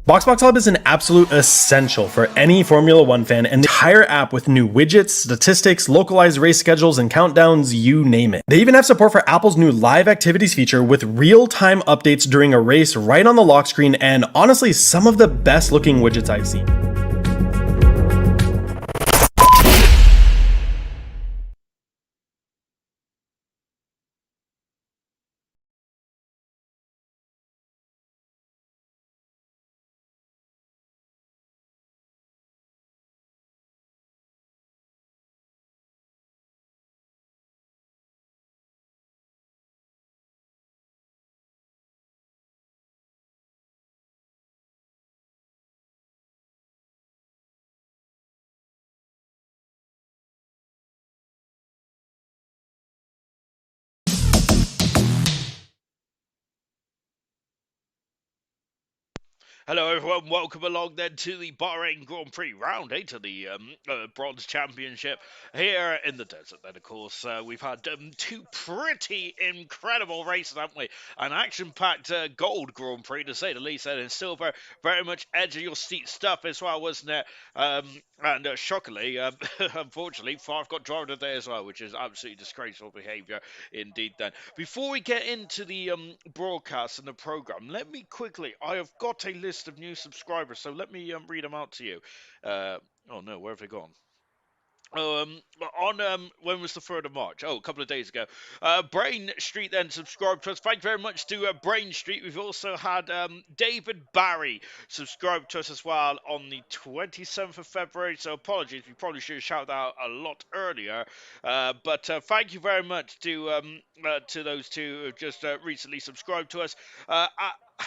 BoxBox Hub is an absolute essential for any Formula One fan, and the entire app with new widgets, statistics, localized race schedules, and countdowns, you name it. They even have support for Apple's new live activities feature with real-time updates during a race right on the lock screen, and honestly, some of the best looking widgets I've seen. Hello everyone, welcome along then to the Bahrain Grand Prix round 8 of the Bronze Championship here in the desert. Then of course we've had two pretty incredible races, haven't we? An action-packed gold Grand Prix to say the least, and in silver, very much edge of your seat stuff as well, wasn't it? And shockingly, unfortunately, Favre got driver of the day as well, which is absolutely disgraceful behaviour indeed then. Before we get into the broadcast and the programme, let me quickly, I have got a list of new subscribers, so let me read them out to you. Oh no, where have they gone? When was the 3rd of March? Oh, a couple of days ago. Brain Street then subscribed to us. Thank you very much to Brain Street. We've also had David Barry subscribe to us as well on the 27th of February. So apologies, we probably should have shouted out a lot earlier. But thank you very much to those two who have just recently subscribed to us.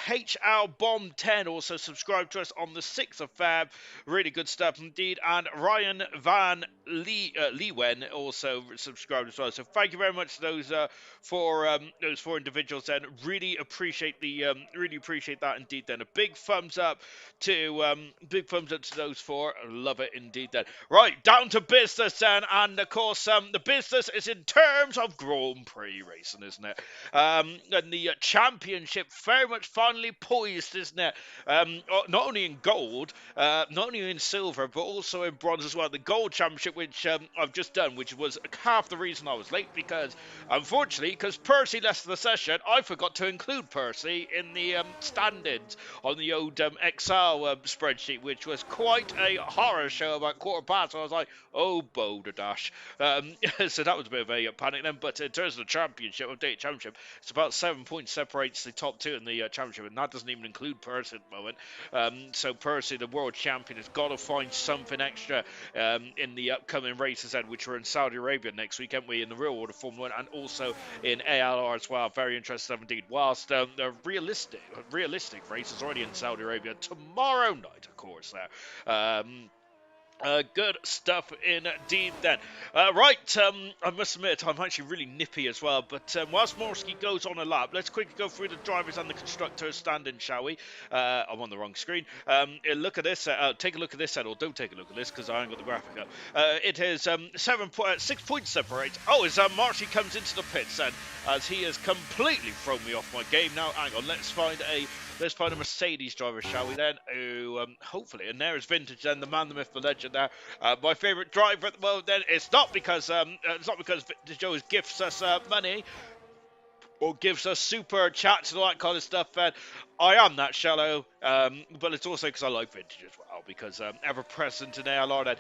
HL Bomb 10 also subscribed to us on the 6th of Feb. Really good stuff indeed. And Ryan Van Leewen also subscribed as well. So thank you very much to those those 4 individuals. Then really appreciate that indeed. Then a big thumbs up to those 4. I love it indeed. Then right down to business then, and of course the business is in terms of Grand Prix racing, isn't it? And the championship very much finally poised, isn't it? Not only in gold, not only in silver, but also in bronze as well. The gold championship, which I've just done, which was half the reason I was late, because unfortunately, because Percy left the session, I forgot to include Percy in the standings on the old Excel spreadsheet, which was quite a horror show about quarter past. So I was like, oh, Boulder Dash. So that was a bit of a panic then. But in terms of the championship, updated championship, it's about 7 points separates the top 2 in the championship, and that doesn't even include Percy at the moment. So Percy, the world champion, has got to find something extra in the upcoming races, then, which are in Saudi Arabia next week, aren't we, in the real order Formula 1, and also in ALR as well. Very interesting indeed. Whilst the realistic race is already in Saudi Arabia tomorrow night, of course. There. Good stuff indeed then. Right, I must admit, I'm actually really nippy as well, but whilst Morski goes on a lap, let's quickly go through the drivers and the constructors standing, shall we? I'm on the wrong screen. Look at this, take a look at this, or don't take a look at this, because I haven't got the graphic up. It is 6 points separate. Oh, as Morski comes into the pits then, as he has completely thrown me off my game. Now, hang on, let's find a Mercedes driver, shall we then? Who, hopefully, and there is Vintage then, the man, the myth, the legend there. My favourite driver at the moment then, it's not because Joe gifts us money, or gives us super chats and all that kind of stuff. And I am that shallow, but it's also because I like Vintage as well, because ever present in ALR.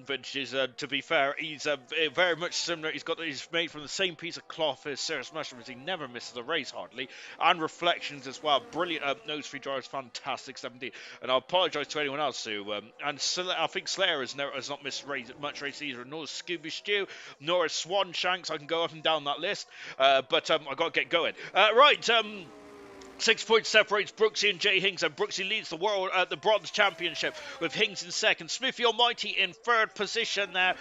Vintage is, to be fair, he's very much similar. He's made from the same piece of cloth as Cirrus Mushrooms. He never misses a race hardly, and Reflections as well. Brilliant nose free drivers, fantastic 17. And I apologise to anyone else who and I think Slayer has not missed much race either. Nor is Scooby Stew, nor is Swan Shanks. I can go up and down that list, but I got to get going. Right. 6 points separates Brooksy and Jay Hings, and Brooksy leads the world at the Bronze Championship with Hings in second. Smithy Almighty in third position there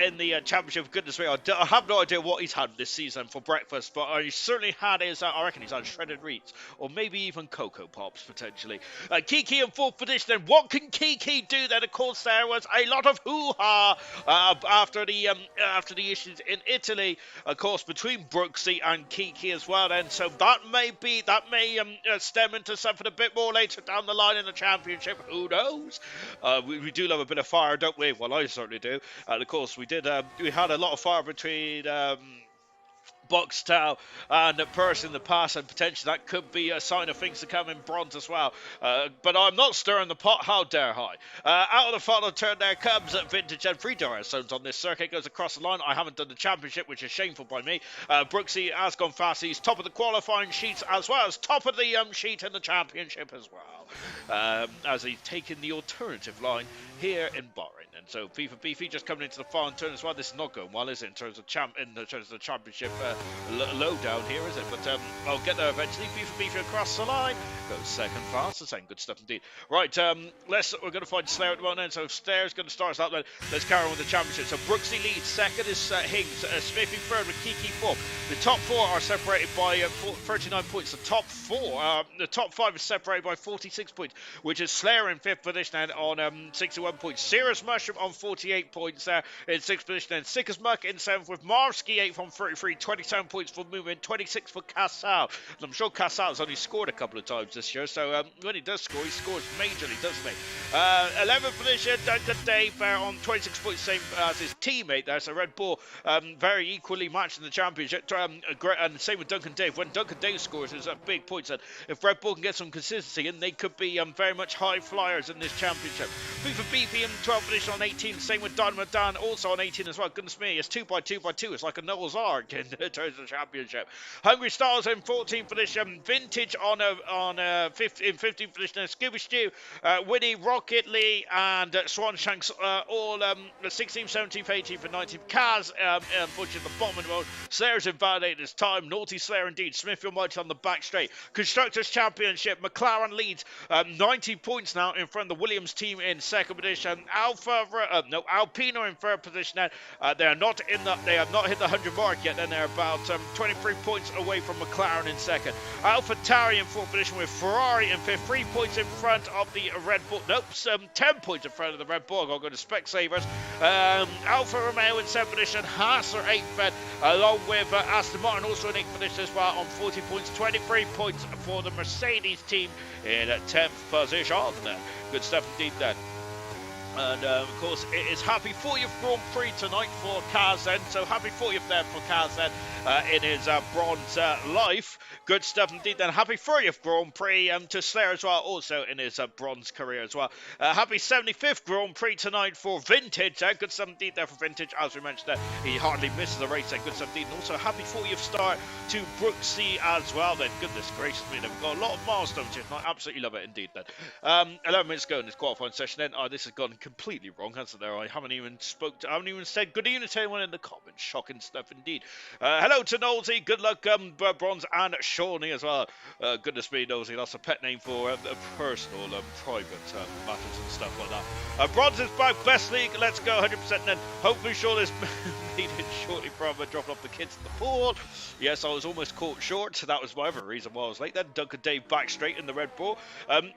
in the championship. Goodness me, I have no idea what he's had this season for breakfast, but he certainly had his, I reckon he's had shredded wheats, or maybe even Cocoa Pops potentially. Kiki in fourth position, and what can Kiki do then? Of course, there was a lot of hoo-ha after the issues in Italy, of course, between Brooksy and Kiki as well then, so that may stem into something a bit more later down the line in the championship. Who knows? We do love a bit of fire, don't we? Well, I certainly do. And of course, we had a lot of fire between Boxtel and Percy in the past, and potentially that could be a sign of things to come in bronze as well. But I'm not stirring the pot, how dare I? Out of the final turn there comes Vintage, and 3 DRS zones on this circuit, goes across the line. I haven't done the championship, which is shameful by me. Brooksy has gone fast. He's top of the qualifying sheets as well as top of the sheet in the championship as well. As he's taken the alternative line here in Bahrain. And so FIFA Beefy just coming into the final turn as well. This is not going well, is it, in terms of the championship low down here, is it? But I'll get there eventually. FIFA Beefy across the line, goes second fast. The same good stuff indeed. Right, we're going to find Slayer at the moment. So Slair's going to start us out. Let's carry on with the championship. So Brooksy leads. Second is Hings. Smithy third with Kiki fourth. The top 4 are separated by 39 points. The top 5 is separated by 46 points, which is Slayer in 5th position and on 61 points. Cirrus Mushroom on 48 points there in 6th position. And Sick as Muck in 7th with Marsky 8th on 33, 27 points for Movement, 26 for Casal. And I'm sure Casal's only scored a couple of times this year, so when he does score, he scores majorly, doesn't he? 11th position, Duncan Dave there on 26 points, same as his teammate there. So Red Bull very equally matched in the championship. And same with Duncan Dave. When Duncan Dave scores, it's big points. And if Red Bull can get some consistency, and they could be very much high flyers in this championship. FIFA BP in 12th position on 18. Same with Dynamo Dan, also on 18 as well. Goodness me, it's 2x2x2. It's like a Noah's Ark in terms of championship. Hungry Stars in 14th position. Vintage on 15th position. Scooby Stew, Winnie, Rocket Lee, and Swanshanks all 16th, 17th, 18th, and 19th. Kaz, unfortunately, at the bottom of the road. Slayer's invalidated his time. Naughty Slayer indeed. Smithfield Mighty on the back straight. Constructors Championship. McLaren leads 90 points now in front of the Williams team in second position. Alpino in third position. They have not hit the 100 mark yet. Then they're about 23 points away from McLaren in second. AlphaTauri in fourth position with Ferrari in fifth. 3 points in front of the Red Bull. Nope, 10 points in front of the Red Bull. I'll go to Specsavers. Alfa Romeo in seventh position. Haas are eighth then, along with Aston Martin also in eighth position as well on 40 points. 23 points for the Mercedes team in 10th position. Good stuff indeed then. And of course, it is happy 40th Grand Prix tonight for Kaz. So happy 40th there for Kaz in his bronze life. Good stuff indeed then. Happy 30th Grand Prix to Slayer as well, also in his bronze career as well. Happy 75th Grand Prix tonight for Vintage. Good stuff indeed there for Vintage. As we mentioned, he hardly misses a race. Good stuff indeed. And also happy 40th start to Brooksy as well then. Goodness gracious me. We've got a lot of milestones here tonight. Absolutely love it indeed then. 11 minutes ago in this qualifying session then. This has gone completely wrong, hasn't there? I haven't even said good evening to anyone in the comments. Shocking stuff indeed. Hello to Nosey, good luck Bronze, and Shawnee as well. Goodness me, Nosey, that's a pet name for personal private matters and stuff like that. Bronze is back, best league, let's go 100%, and then hopefully Shawnee is needed shortly from dropping off the kids in the pool. Yes, I was almost caught short, so that was my other reason why I was late then. Duncan Dave back straight in the Red Bull.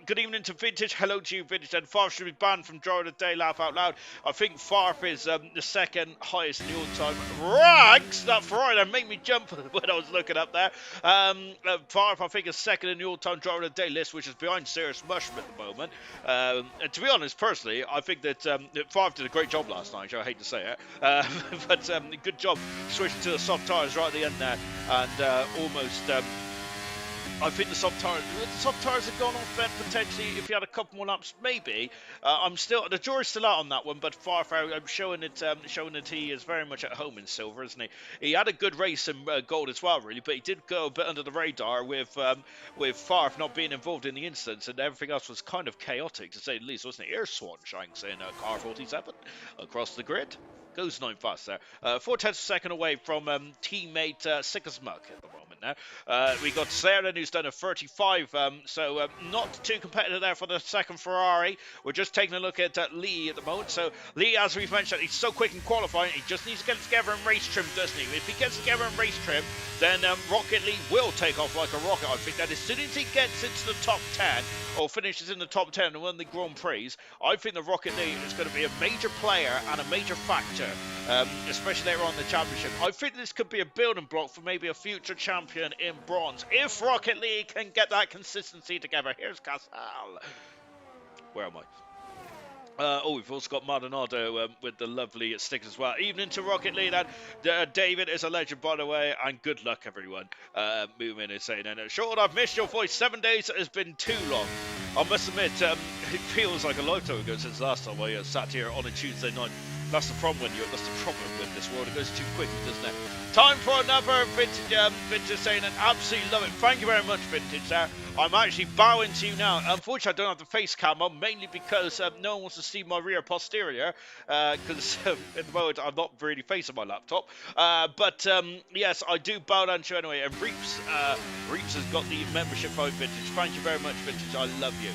Good evening to Vintage, hello to you Vintage, and Farf should be banned from Draw of the Day, laugh out loud. I think Farf is the second highest in the all-time ranks. That Ferrari that made me jump when I was looking up there. Farf, I think, is second in the all-time Draw of the Day list, which is behind Serious Mushroom at the moment. And to be honest, personally, I think that Farf did a great job last night. I hate to say it, but good job switching to the soft tyres right at the end there, and almost. I think the soft tires have gone off then potentially. If he had a couple more laps, maybe. The jury's still out on that one, but Farfar, I'm showing that he is very much at home in silver, isn't he? He had a good race in gold as well, really, but he did go a bit under the radar with Farf not being involved in the incidents, and everything else was kind of chaotic to say the least, wasn't it? Here's Swanshanks in car 47 across the grid. Goes 9 fast there. 4 tenths a second away from teammate Sick as Muck at the moment now. We got Sarah who's done a 35, so not too competitive there for the second Ferrari. We're just taking a look at Lee at the moment. So Lee, as we've mentioned, he's so quick in qualifying, he just needs to get it together in race trim, doesn't he? If he gets together in race trim, then Rocket Lee will take off like a rocket. I think that as soon as he gets into the top 10, or finishes in the top 10 and won the Grand Prix, I think the Rocket League is going to be a major player and a major factor, especially later on in the championship. I think this could be a building block for maybe a future champion in bronze, if Rocket League can get that consistency together. Here's Casal. Where am I? We've also got Maldonado with the lovely stickers as well. Evening to Rocket League. David is a legend, by the way, and good luck, everyone. Moomin is saying, and Sean, I've missed your voice. 7 days has been too long. I must admit, it feels like a lifetime ago since last time I sat here on a Tuesday night. That's the problem that's the problem with this world. It goes too quickly, doesn't it? Time for another Vintage saying, and absolutely love it. Thank you very much, Vintage. I'm actually bowing to you now. Unfortunately, I don't have the face cam on, mainly because no one wants to see my rear posterior, because at the moment I'm not really facing my laptop. But yes, I do bow down to you anyway. And Reeps has got the membership for Vintage. Thank you very much, Vintage. I love you.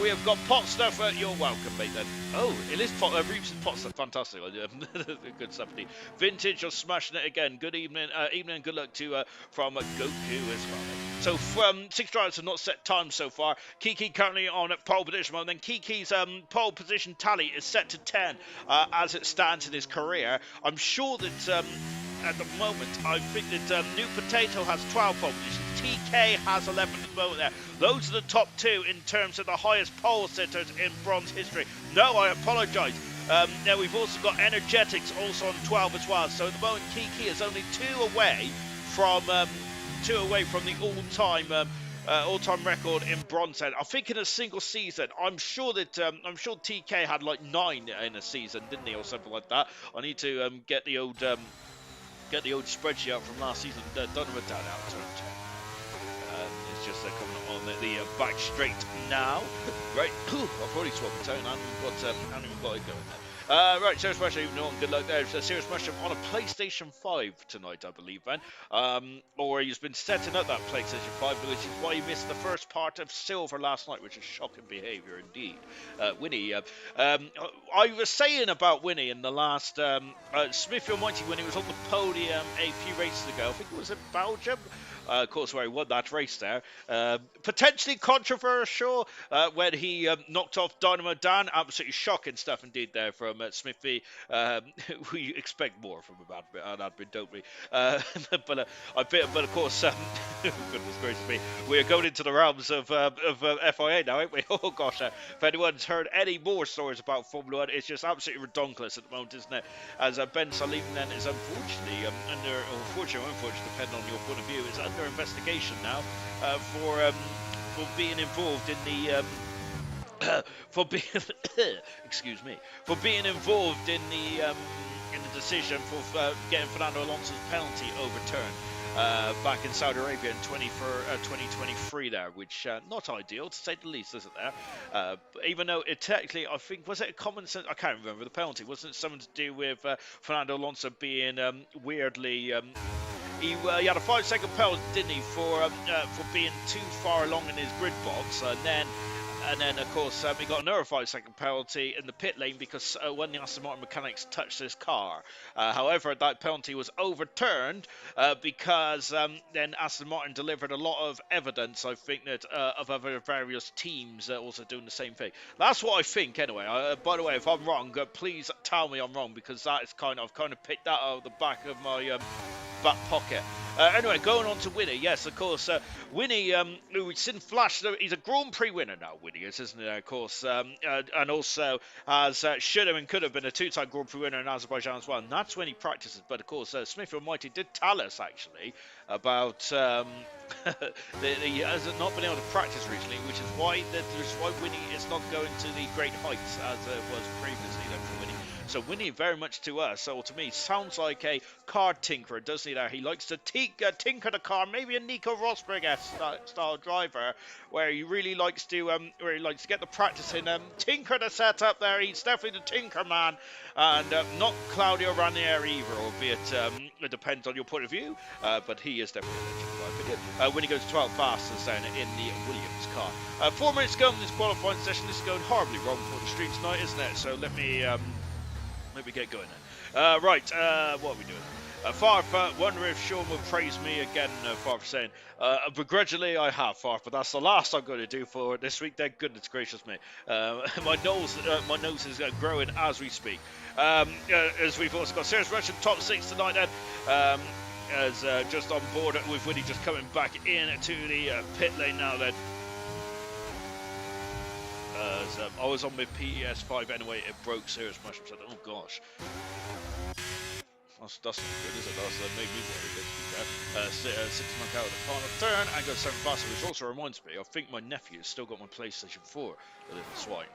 We have got pot stuff. You're welcome, mate. Then. Oh, it is pot. Reeps' pot stuff. Fantastic. Good stuff. Vintage, you're smashing it again. Good evening. And good luck to from Goku as well. So from 6 drivers have not set time so far. Kiki currently on pole position, and then Kiki's pole position tally is set to 10 as it stands in his career. I'm sure that at the moment, I think that New Potato has 12 pole positions. TK has 11 at the moment there. Those are the top 2 in terms of the highest pole sitters in bronze history. No, I apologise. Now we've also got Energetics also on 12 as well. So at the moment, Kiki is only 2 away from the all-time all-time record in bronze. I think in a single season, I'm sure TK had like 9 in a season, didn't he, or something like that. I need to get the old spreadsheet out from last season. Donovan down out turn 10. It's just coming on the back straight now. Right, I've already swapped the tone. I haven't even got it going there. Right, Serious Mushroom, even on good luck there. Serious Mushroom on a PlayStation 5 tonight, I believe, man. Or he's been setting up that PlayStation 5, which is why he missed the first part of Silver last night, which is shocking behaviour indeed. Winnie, I was saying about Winnie in the last Smithy Almighty when he was on the podium a few races ago. I think it was in Belgium. Of course, where he won that race there. Potentially controversial when he knocked off Dynamo Dan. Absolutely shocking stuff indeed there from Smithy. We expect more from an admin, don't we? But of course, goodness gracious me, we are going into the realms of FIA now, ain't we? Oh gosh, if anyone's heard any more stories about Formula 1, it's just absolutely redonkulous at the moment, isn't it? As Ben Salim then is unfortunately unfortunately, depending on your point of view, is under investigation now for being involved in the for being excuse me, for being involved in the decision for getting Fernando Alonso's penalty overturned back in Saudi Arabia in 2023 there, which not ideal to say the least, is it there? Even though it technically, I think, was it a common sense? I can't remember the penalty. Wasn't it something to do with Fernando Alonso being weirdly? He had a 5-second penalty, didn't he, for being too far along in his grid box, and then, of course, he got another 5-second penalty in the pit lane because when the Aston Martin mechanics touched his car. However, that penalty was overturned because then Aston Martin delivered a lot of evidence, I think, that of other various teams also doing the same thing. That's what I think, anyway. By the way, if I'm wrong, please tell me I'm wrong, because that is I've kind of picked that out of the back of my back pocket. Anyway, going on to Winnie. Yes, of course, Winnie, who we've seen flash, he's a Grand Prix winner now, Winnie is, isn't he? Of course, and also has should have and could have been a 2-time Grand Prix winner in Azerbaijan as well, and that's when he practices. But of course, Smith Almighty did tell us actually about he has not been able to practice recently, which is why Winnie is not going to the great heights as was previously then for Winnie. So Winnie very much to us, or to me, sounds like a car tinkerer, doesn't he there? He likes to tinker the car, maybe a Nico Rosberg style driver, where he really likes to get the practice in, tinker the setup there. He's definitely the tinker man, and not Claudio Ranieri either, albeit it depends on your point of view, but he is definitely a legend, in my opinion. When he goes 12 fastest down in the Williams car. 4 minutes ago in this qualifying session. This is going horribly wrong for the stream tonight, isn't it? So let me get going then. Right, what are we doing? Farfa, wonder if Sean will praise me again, Farfa saying. Begrudgingly I have, Farfa. That's the last I'm going to do for this week. Then goodness gracious me. My nose is growing as we speak. As we've also got Serious Russian top 6 tonight then. As just on board with Winnie just coming back in to the pit lane now then. I was on my PS5 anyway, it broke Serious Mushroom. So, oh gosh. That's not good, is it? That's made me worried. 6 months out of the final turn, and got 7 faster, which also reminds me, I think my nephew has still got my PlayStation 4, the little swine.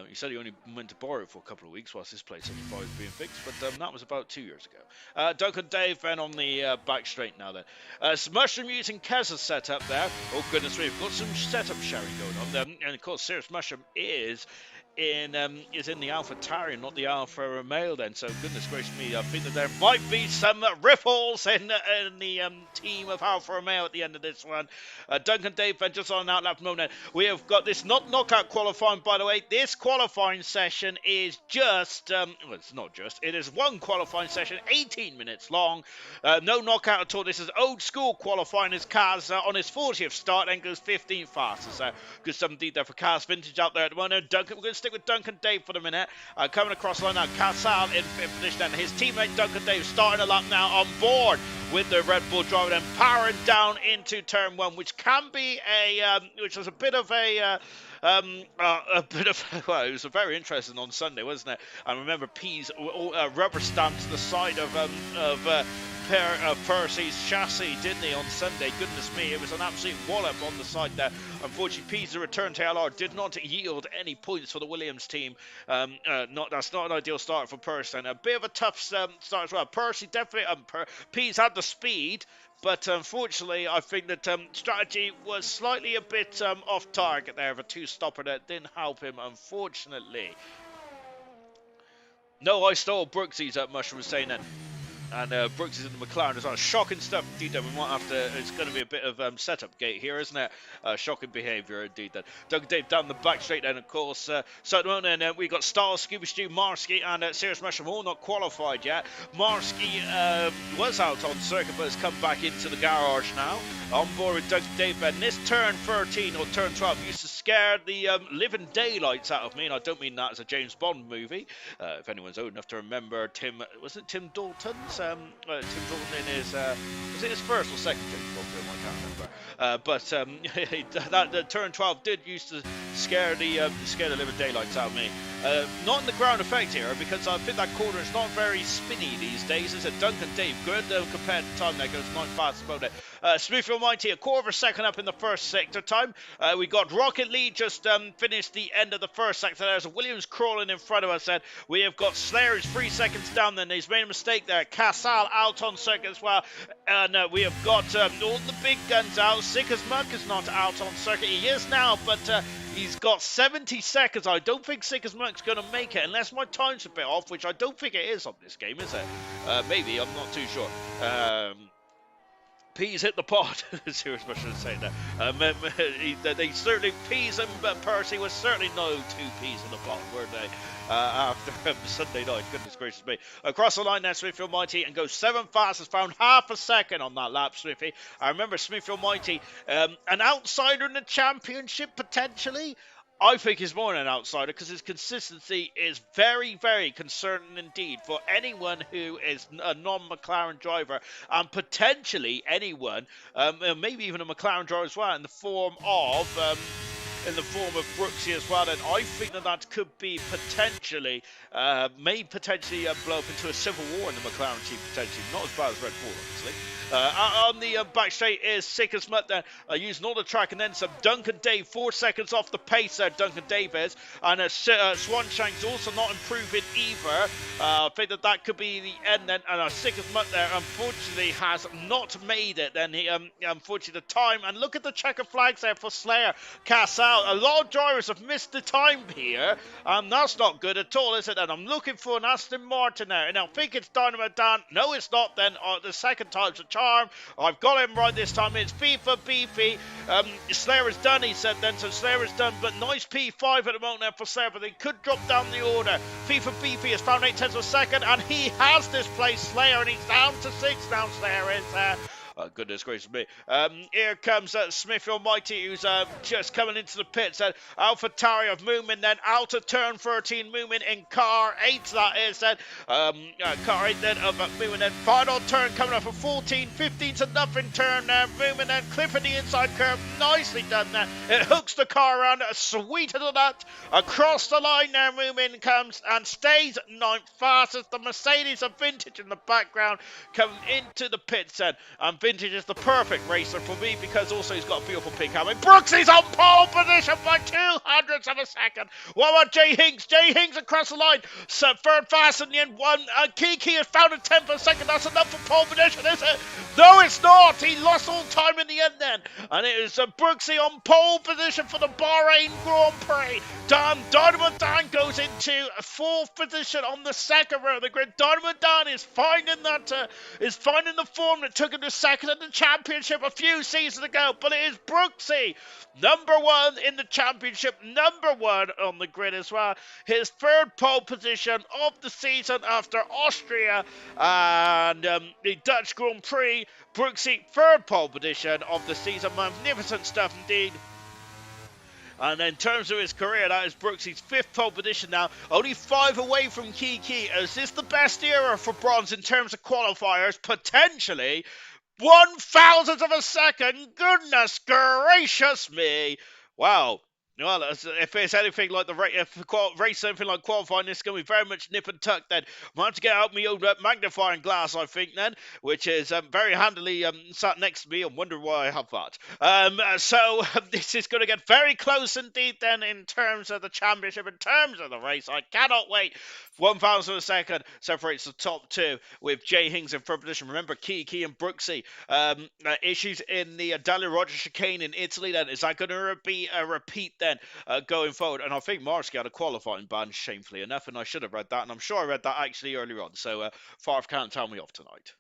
He said he only meant to borrow it for a couple of weeks whilst his PlayStation 5 was being fixed, but that was about 2 years ago. Duncan Dave then on the back straight now then. Some Mushroom using Kez's setup there. Oh goodness me, we've got some setup sharing going on there. And of course, Serious Mushroom is in the Alpha Tari, not the Alfa Romeo then, so goodness gracious me, I think that there might be some ripples in the team of Alfa Romeo at the end of this one. Duncan Dave just on an outlap moment. We have got this not knockout qualifying, by the way. This qualifying session is just well, it's not just, it is one qualifying session, 18 minutes long, no knockout at all. This is old school qualifying, as Kaz on his 40th start and goes 15th fastest. So good stuff indeed there for Kaz Vintage out there at the moment. Duncan, we're going to stick with Duncan Dave for the minute. Coming across the line now, Casal in fifth position, and his teammate Duncan Dave starting a lap now on board with the Red Bull driver, then powering down into turn 1, which can be which was a bit of well, it was very interesting on Sunday, wasn't it? I remember P's rubber stamped to the side of Percy's chassis, didn't he, on Sunday? Goodness me, it was an absolute wallop on the side there. Unfortunately, P's return to ALR did not yield any points for the Williams team. That's not an ideal start for Percy. And a bit of a tough start as well. Percy definitely, P's had the speed, but unfortunately, I think that strategy was slightly a bit off target there of a two-stopper that didn't help him, unfortunately. No, I stole Brooksy's Mushroom was saying that. And Brooks is in the McLaren as well. Shocking stuff indeed. We might have to. It's going to be a bit of setup gate here, isn't it? Shocking behaviour indeed. Then Doug Dave down the back straight. Then of course. So at the moment, we got Styles, Scooby Stew, Marsky, and Serious Mushroom all not qualified yet. Marsky was out on circuit, but has come back into the garage now. On board with Doug Dave. And this turn 13 or turn 12 used to scare the living daylights out of me, and I don't mean that as a James Bond movie. If anyone's old enough to remember was it Tim Dalton's? Tim Dalton in his was it his first or second James Bond film? I can't remember. But the turn 12 did used to scare the living daylights out of me. Not in the ground effect here, because I think that corner is not very spinny these days. Is it? Duncan Dave, good compared to time there, goes not fast about it. Smoothie Almighty, a quarter of a second up in the first sector time. We got Rocket Lee just finished the end of the first sector. There's a Williams crawling in front of us. And we have got Slayer is 3 seconds down. Then he's made a mistake there. Casal out on circuit as well. And we have got all the big guns out. Sick as Muck is not out on circuit. He is now, but he's got 70 seconds. I don't think Sick as Muck's going to make it unless my time's a bit off, which I don't think it is on this game, is it? Maybe, I'm not too sure. P's hit the pot. Serious much to say that. They certainly, P's and Percy was certainly no two P's in the pot, were they? After Sunday night, goodness gracious me. Across the line there, Smithfield Mighty, and goes 7 fastest, found half a second on that lap, Smithy. I remember Smithfield Mighty, an outsider in the championship potentially. I think he's more than an outsider because his consistency is very, very concerning indeed for anyone who is a non-McLaren driver and potentially anyone, maybe even a McLaren driver as well, in the form of Brooksy as well. And I think that could be potentially, may potentially blow up into a civil war in the McLaren team potentially. Not as bad as Red Bull, obviously. On the back straight is Sick as Mutt there, using all the track and then some. Duncan Dave 4 seconds off the pace there, Duncan Dave is. And Swanshank's also not improving either. I think that could be the end then. And Sick as Mutt there, unfortunately, has not made it. Then he, unfortunately, the time. And look at the checker flags there for Slayer. Casal. A lot of drivers have missed the time here. That's not good at all, is it? And I'm looking for an Aston Martin there. And I think it's Dynamo Dan. No, it's not then. The second time's a charm. I've got him right this time. It's FIFA Beefy. Slayer is done, he said then. So Slayer is done. But nice P5 at the moment there for Slayer. But they could drop down the order. FIFA Beefy has found 8 tenths of a second. And he has displaced Slayer. And he's down to 6 now. Slayer is goodness gracious me. Here comes Smithfield Mighty, who's just coming into the pits. Alpha Tari of movement, then out of turn 13, movement in car 8, that is. Then car 8 then of movement, then final turn coming up for 14, 15 to nothing turn there. Movement then clipping the inside curve. Nicely done there. It hooks the car around, sweeter than that. Across the line there, movement comes and stays 9th fastest. The Mercedes of Vintage in the background coming into the pits then. And Vintage is the perfect racer for me because also he's got a beautiful pink helmet. Brooksy's on pole position by 200ths of a second. What about Jay Hinks? Jay Hinks across the line. So third fast in the end. Kiki has found a 10th of a second. That's enough for pole position, is it? No, it's not. He lost all time in the end then. And it is Brooksy on pole position for the Bahrain Grand Prix. Dynamo Dan goes into 4th position on the second row of the grid. Dynamo Dan is finding the form that took him to second in the championship a few seasons ago, but it is Brooksy, number 1 in the championship, number 1 on the grid as well. His 3rd pole position of the season after Austria and the Dutch Grand Prix. Brooksy, 3rd pole position of the season. Magnificent stuff indeed. And in terms of his career, that is Brooksy's 5th pole position now. Only 5 away from Kiki. Is this the best era for bronze in terms of qualifiers? Potentially. 1,000th of a second. Goodness gracious me. Wow. Well, if it's anything like the race, anything like qualifying, it's going to be very much nip and tuck. Then I'm going to have to get out my own magnifying glass, I think, then, which is very handily sat next to me. and wonder why I have that. So this is going to get very close indeed. Then, in terms of the championship, in terms of the race, I cannot wait. 1,000 of a second separates the top two with Jay Hings in third position. Remember, Kiki and Brooksy. Issues in the Dalia Roger chicane in Italy. Then is that going to be a repeat then going forward? And I think Marsky had a qualifying ban, shamefully enough, and I should have read that, and I'm sure I read that actually earlier on. So Favre can't tell me off tonight.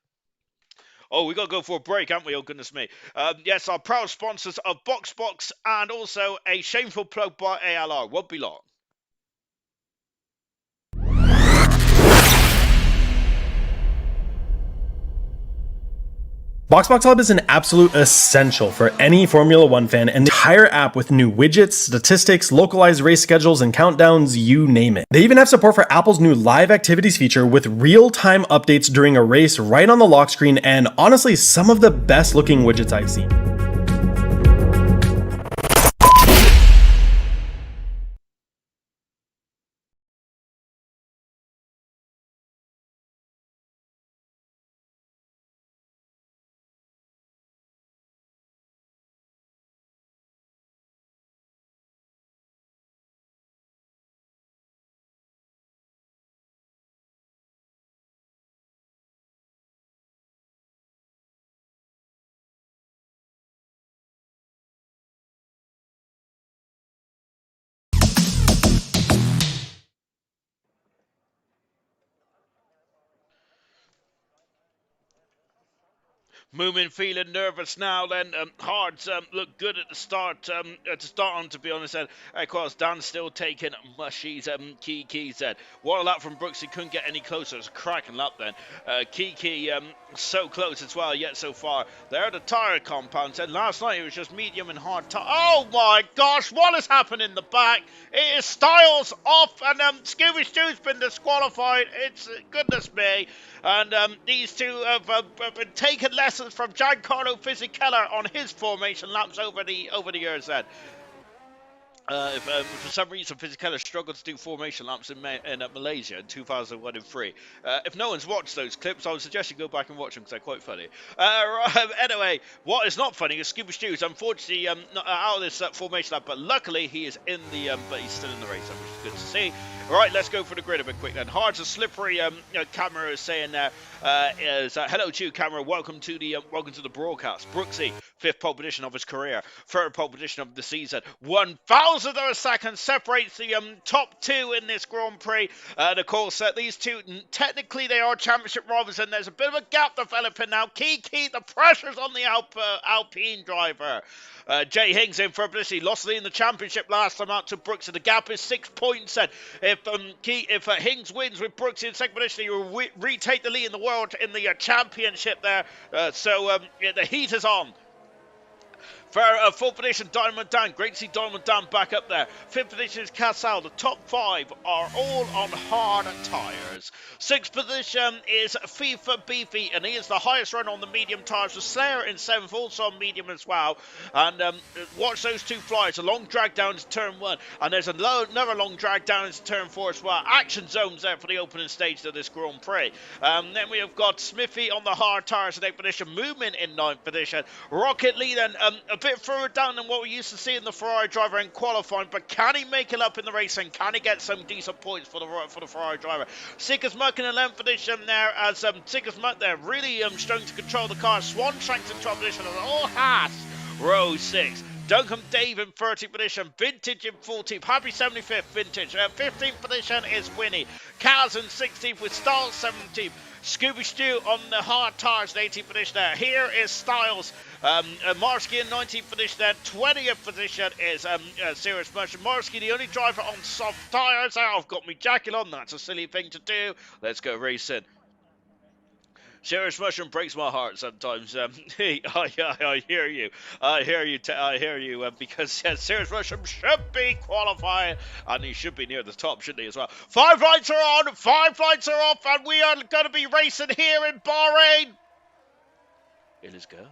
Oh, we got to go for a break, haven't we? Oh, goodness me. Yes, our proud sponsors of BoxBox and also a shameful plug by ALR. Won't be long. BoxBox Hub is an absolute essential for any Formula One fan, and the entire app with new widgets, statistics, localized race schedules, and countdowns, you name it. They even have support for Apple's new live activities feature with real-time updates during a race right on the lock screen, and honestly, some of the best looking widgets I've seen. Moomin feeling nervous now then. Hearts look good at the start. To start on, to be honest, then. Of course, Dan's still taking Mushy's Kiki's then. One lap from Brooks, he couldn't get any closer. It's a cracking lap then. Kiki so close as well, yet so far. There are the tyre compounds. And last night it was just medium and hard tyre. Oh my gosh, what has happened in the back? It is Styles off, and Scooby Stoo's been disqualified. It's goodness me. And these two have been taking lessons from Giancarlo Fisichella on his formation laps over the years then. If for some reason Fisichella struggled to do formation laps in Malaysia in 2001 and 3. If no one's watched those clips, I would suggest you go back and watch them because they're quite funny. Anyway, what is not funny is Scuba Stews, unfortunately, not out of this formation lap, but luckily he is in the, but he's still in the race, which is good to see. All right, let's go for the grid a bit quick then. Hard's a slippery camera is saying there, hello to you, camera. Welcome to the broadcast. Brooksy, 5th pole position of his career, 3rd pole position of the season. 1,000 of a second separates the top two in this Grand Prix. And of course, these two technically they are championship rivals, and there's a bit of a gap developing now. Kiki, the pressure's on the Alpine driver. Jay Hings in for publicity. Lost in the championship last time out to Brooks, and the gap is 6 points. And if Hings wins with Brooks in second position, he will retake the lead in the world in the championship there. So the heat is on. For 4th position, Diamond Dan. Great to see Diamond Dan back up there. 5th position is Casal. The top 5 are all on hard tyres. 6th position is FIFA Beefy, and he is the highest run on the medium tyres. With Slayer in 7th, also on medium as well. And watch those two flyers. A long drag down to turn 1, and there's another long drag down into turn 4 as well. Action zones there for the opening stage of this Grand Prix. Then we have got Smithy on the hard tyres in 8th position. Movement in 9th position. Rocket Lee then a bit further down than what we used to see in the Ferrari driver in qualifying, but can he make it up in the race, and can he get some decent points for the Ferrari driver? Sickers-Muck in 11th position there, as Sickers-Muck there really struggling to control the car. Swan Shanks in 12th position, and all Haas, row 6. Duncan Dave in 30th position, Vintage in 14th, Happy 75th, Vintage. 15th position is Winnie. Kaz in 16th with Styles 17th. Scooby Stew on the hard tyres in 18th position there. Here is Styles. Marsky in 19th position there. 20th position is Serious Motion. Marsky, the only driver on soft tyres. I've got me jacket on. That's a silly thing to do. Let's go racing. Serious Mushroom breaks my heart sometimes. I hear you. I hear you. Because Serious Mushroom should be qualifying, and he should be near the top, shouldn't he, as well? 5 lights are on, 5 lights are off, and we are going to be racing here in Bahrain. It is go.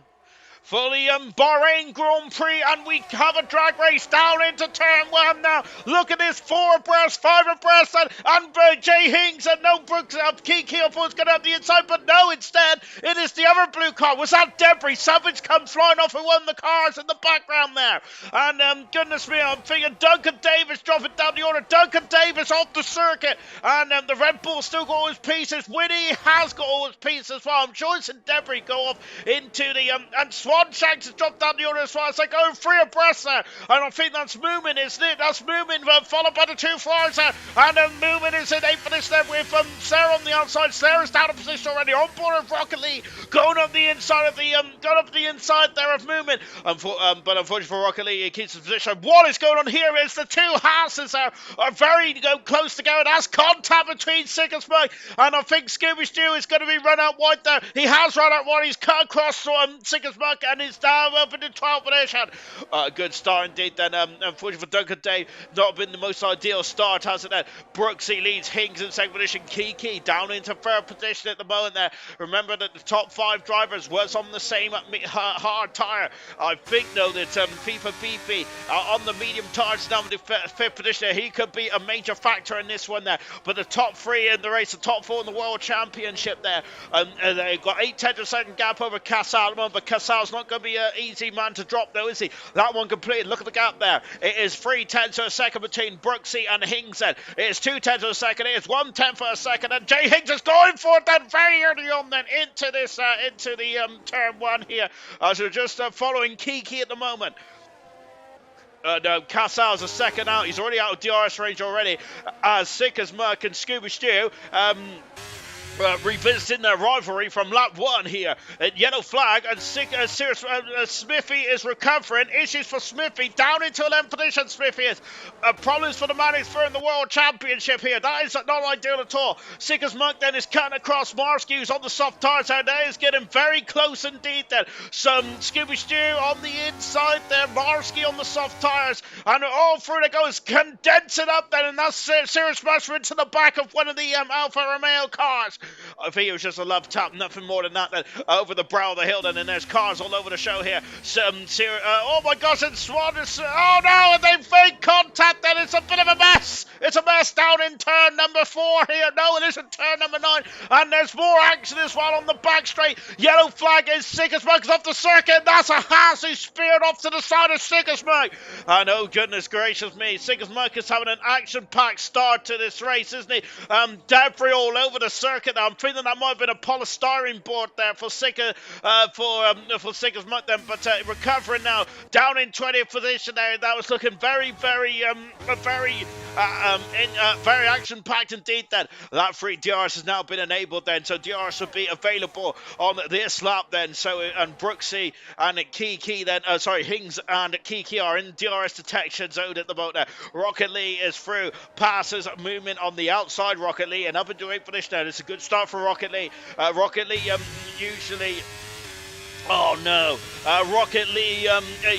for the Bahrain Grand Prix, and we have a drag race down into turn 1 now. Look at this, 4 abreast, 5 abreast, and Jay Hinks and no Brooks, Kiki I thought was going to have the inside, but no, instead it is the other blue car. Was that Debris? Savage comes flying off and won the cars in the background there. And goodness me, I'm thinking Duncan Davis dropping down the order. Duncan Davis off the circuit, and the Red Bull still got all his pieces. Winnie has got all his pieces as well. Joyce and Debris go off into the and Swan Shanks has dropped down the order as well. It's like going 3 abreast there, and I think that's Moomin, isn't it? That's Moomin, followed by the 2 Flyers there, and Moomin is in 8th finish there with Sarah on the outside. Sarah's down in position already on board of Rocket League, going up the inside of the there of Moomin. But unfortunately for Rocket League, he keeps his position. What is going on here is the 2 houses are very close together. That's contact between Sick and Smoke, and I think Scooby Stew is going to be run out wide there. He has run out wide. He's cut across Sick and Smoke, and he's down up in the 12th position. Good start indeed then. Unfortunately for Duncan Day, not been the most ideal start, has it then? Brooksy leads Hings in 2nd position. Kiki down into 3rd position at the moment there. Remember that the top 5 drivers was on the same hard tyre. I think though that FIFA BP on the medium tyres down in the 5th position. He could be a major factor in this one there. But the top 3 in the race, the top 4 in the World Championship there. They've got 8/10 of a second gap over Casal at the moment, but Casal's not going to be an easy man to drop though, is he? That one completed. Look at the gap there. It is 3/10 of a second between Brooksy and Hings then. It is 2/10 of a second. It is 1/10 of a second, and Jay Hings is going for it then very early on then into this into the turn 1 here. So just following Kiki at the moment. No, Casal's a second out. He's already out of DRS range already. Sick as Merc and Scuba Stew revisiting their rivalry from lap 1 here. Yellow flag, and Smithy is recovering. Issues for Smithy, down into 11th position. Smithy is problems for the man who's in the World Championship here. That is not ideal at all. Sick as Monk then is cutting across Marsky, who's on the soft tires out there. Is getting very close indeed then. Some Scooby Stew on the inside there. Marsky on the soft tires, and all through they go, is condensing up then, and that's serious smash into the back of one of the Alfa Romeo cars. I think it was just a love tap, nothing more than that then, over the brow of the hill then, and there's cars all over the show here. Oh my gosh, and Swan is, oh no, and they fake contact then. It's a bit of a mess. It's a mess down in turn number 4 here. No, it isn't turn number 9, and there's more action as well on the back straight. Yellow flag is Sick as Smoke off the circuit. That's a Haas who speared off to the side of Sick as Smoke. And oh goodness gracious me, Sick as Smoke is having an action-packed start to this race, isn't he? Debris all over the circuit. I'm thinking that might have been a polystyrene board there for Sick as Smoke then, but recovering now down in 20th position there. That was looking very action-packed indeed then. That free DRS has now been enabled then, so DRS will be available on this lap then. So and Brooksy and Kiki then, Hings and Kiki are in DRS detection zone at the moment there. Rocket Lee is through, passes movement on the outside. Rocket Lee and up into 8th position there. It's a good start for Rocket Lee. Usually. Oh no, Rocket Lee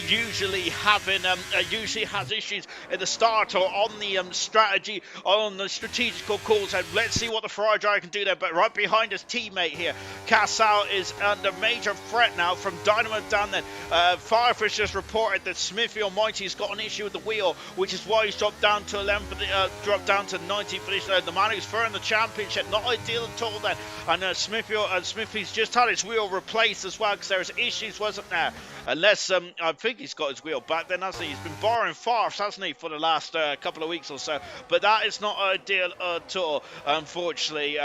usually has issues at the start or on the strategy, on the strategical calls, and let's see what the Ferrari driver can do there. But right behind his teammate here, Casal is under major threat now from Dynamo down there. Firefish just reported that Smithy Almighty's got an issue with the wheel, which is why he's dropped down to 19th position. The man who's in the championship, not ideal at all then. And Smithy's just had his wheel replaced as well, because there's issues, wasn't there? Unless I think he's got his wheel back then, hasn't he? He's been borrowing farce, hasn't he, for the last couple of weeks or so. But that is not ideal at all, unfortunately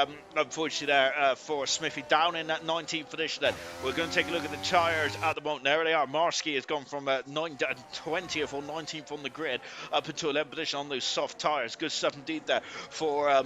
there for Smithy down in that 19th position then. We're going to take a look at the tyres at the moment. There they are. Marsky has gone from 20th or 19th on the grid up into 11th position on those soft tyres. Good stuff indeed there for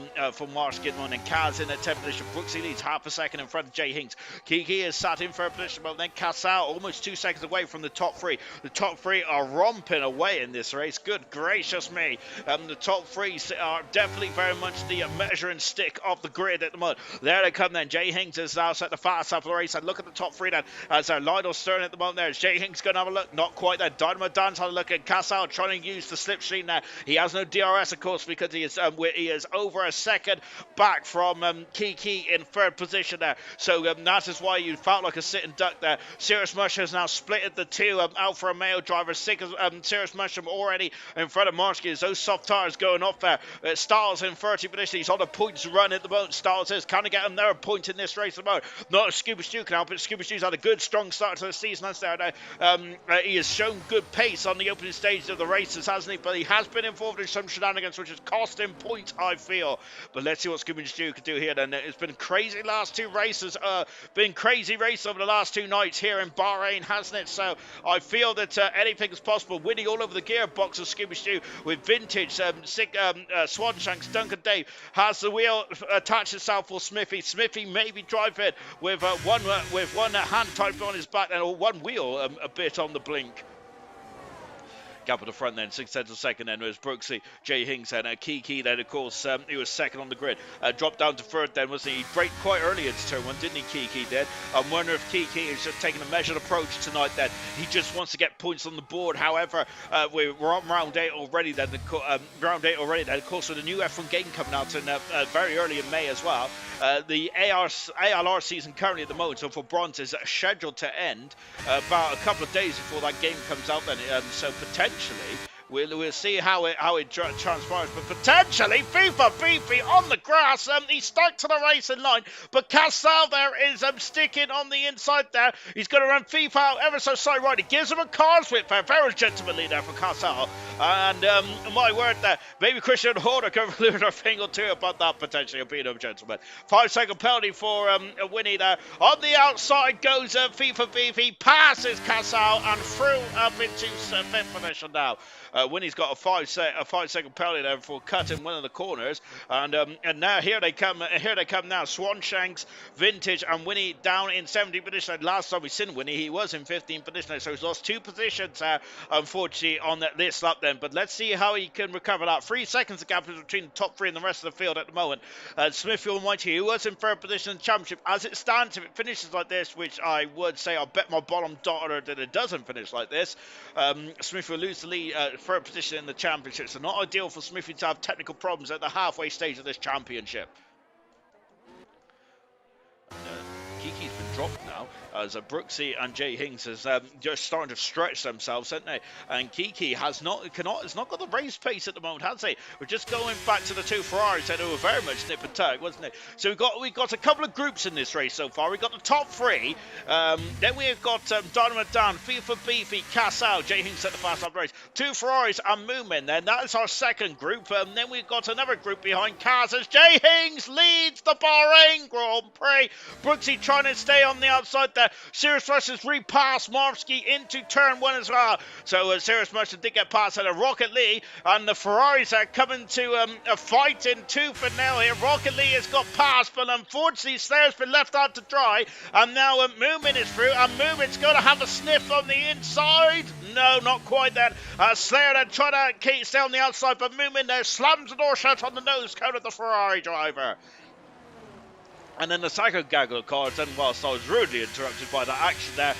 Marsky at the moment. And Kaz in at 10th position. Brooksy leads half a second in front of Jay Hinks. Kiki is sat in 3rd position, but then Casal almost 2 seconds seconds away from the top three. The top three are romping away in this race. Good gracious me. The top three are definitely very much the measuring stick of the grid at the moment. There they come then. Jay Hinks is now set the fast half of the race. And look at the top three then. As Lionel Stern at the moment there. Is Jay Hinks going to have a look? Not quite there. Dynamo Dan's had a look at Casal trying to use the slipstream there. He has no DRS, of course, because he is over a second back from Kiki in third position there. So that is why you felt like a sitting duck there. Cirrus Mushroom has now splitted the two Alfa Romeo drivers. Cirrus Mushroom already in front of Marsky as those soft tires going off there. Styles in 30 position. He's on a points run at the moment. Styles is kind of getting another point in this race at the moment. Not a Scuba Stu can help it. Scuba Stu's had a good, strong start to the season. That's there now. He has shown good pace on the opening stages of the races, hasn't he? But he has been involved in some shenanigans, which has cost him points, I feel. But let's see what Scuba Stu can do here. Then it's been crazy last two races. Been crazy race over the last two nights here in Bahrain, hasn't it? So I feel that anything is possible. Winning all over the gearbox of Scuba Stu with vintage Swanshanks. Duncan Dave has the wheel attached itself for Smithy. Smithy maybe driving with one hand tied on his back and one wheel a bit on the blink. Gap at the front then, 6 tenths a second then was Brooksy, Jay Hinks and Kiki then, of course, he was second on the grid. Dropped down to third then, was he braked quite early into turn one, didn't he, Kiki did? I wonder if Kiki is just taking a measured approach tonight then. He just wants to get points on the board. However, we're on round 8 already then, of course, with the new F1 game coming out in, very early in May as well. The ALR season currently at the moment, so for bronze, is scheduled to end about a couple of days before that game comes out then. So potentially we'll see how it transpires, but potentially FIFA Beefy on the grass. He's stuck to the racing line, but Casal there is sticking on the inside there. He's going to run FIFA out ever so slightly right. He gives him a car's whip there, very gentlemanly there for Casal. And my word there, maybe Christian Horner can lose a thing or two about that potentially, being a gentleman. 5-second penalty for Winnie there. On the outside goes FIFA Beefy, passes Casal and through up into fifth position now. Winnie's got a 5-second penalty there for cutting one of the corners, and now here they come now. Swanshanks, Vintage, and Winnie down in 17th position. Last time we seen Winnie, he was in 15th position, so he's lost 2 positions, unfortunately, on this lap then. But let's see how he can recover that. 3 seconds the gap between the top 3 and the rest of the field at the moment. Smithfield Mighty, who was in third position in the championship, as it stands, if it finishes like this, which I would say, I'll bet my bottom dollar that it doesn't finish like this, Smithfield lose the lead. Third position in the championship, so not ideal for Smithy to have technical problems at the halfway stage of this championship. Kiki's been dropped now as Brooksy and Jay Hinks is just starting to stretch themselves, haven't they? And Kiki has not got the race pace at the moment, has he? We're just going back to the 2 Ferraris that were very much nip and tuck, wasn't it? So we got a couple of groups in this race so far. We've got the top 3. Then we've got Dynamo Dan, FIFA Beefy, Casal, Jay Hinks at the fast lap race. 2 Ferraris and Moomin. Then that is our second group. Then we've got another group behind Kaz as Jay Hinks leads the Bahrain Grand Prix. Brooksy trying to stay on the outside there. Cirrus Rush repassed Marsky into turn 1 as well. So Cirrus Rush did get past at a Rocket Lee, and the Ferraris are coming to a fight in tooth and nail here. Rocket Lee has got past, but unfortunately Slair's been left out to dry, and now Moomin is through, and Moomin's going to have a sniff on the inside. No, not quite then. Slayer then trying to stay on the outside, but Moomin there slams the door shut on the nose cone of the Ferrari driver. And then the Psycho Gaggle cards, and whilst I was rudely interrupted by that action there,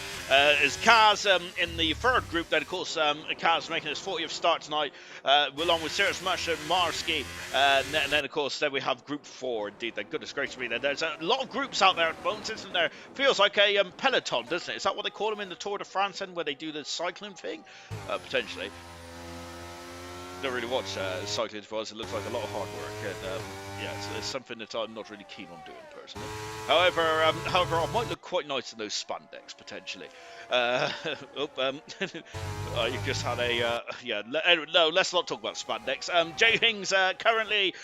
is Kaz in the third group. Then, of course, Kaz making his 40th start tonight, along with Cirrus Mush and Marsky. And then, of course, then we have Group 4. Indeed, then goodness gracious me, there's a lot of groups out there at the moment, isn't there? Feels like a peloton, doesn't it? Is that what they call them in the Tour de France, and where they do the cycling thing? Potentially. Don't really watch cycling for us. It looks like a lot of hard work, and yeah, it's something that I'm not really keen on doing personally. However, I might look quite nice in those spandex potentially. You just had a no, let's not talk about spandex. Jay Hings currently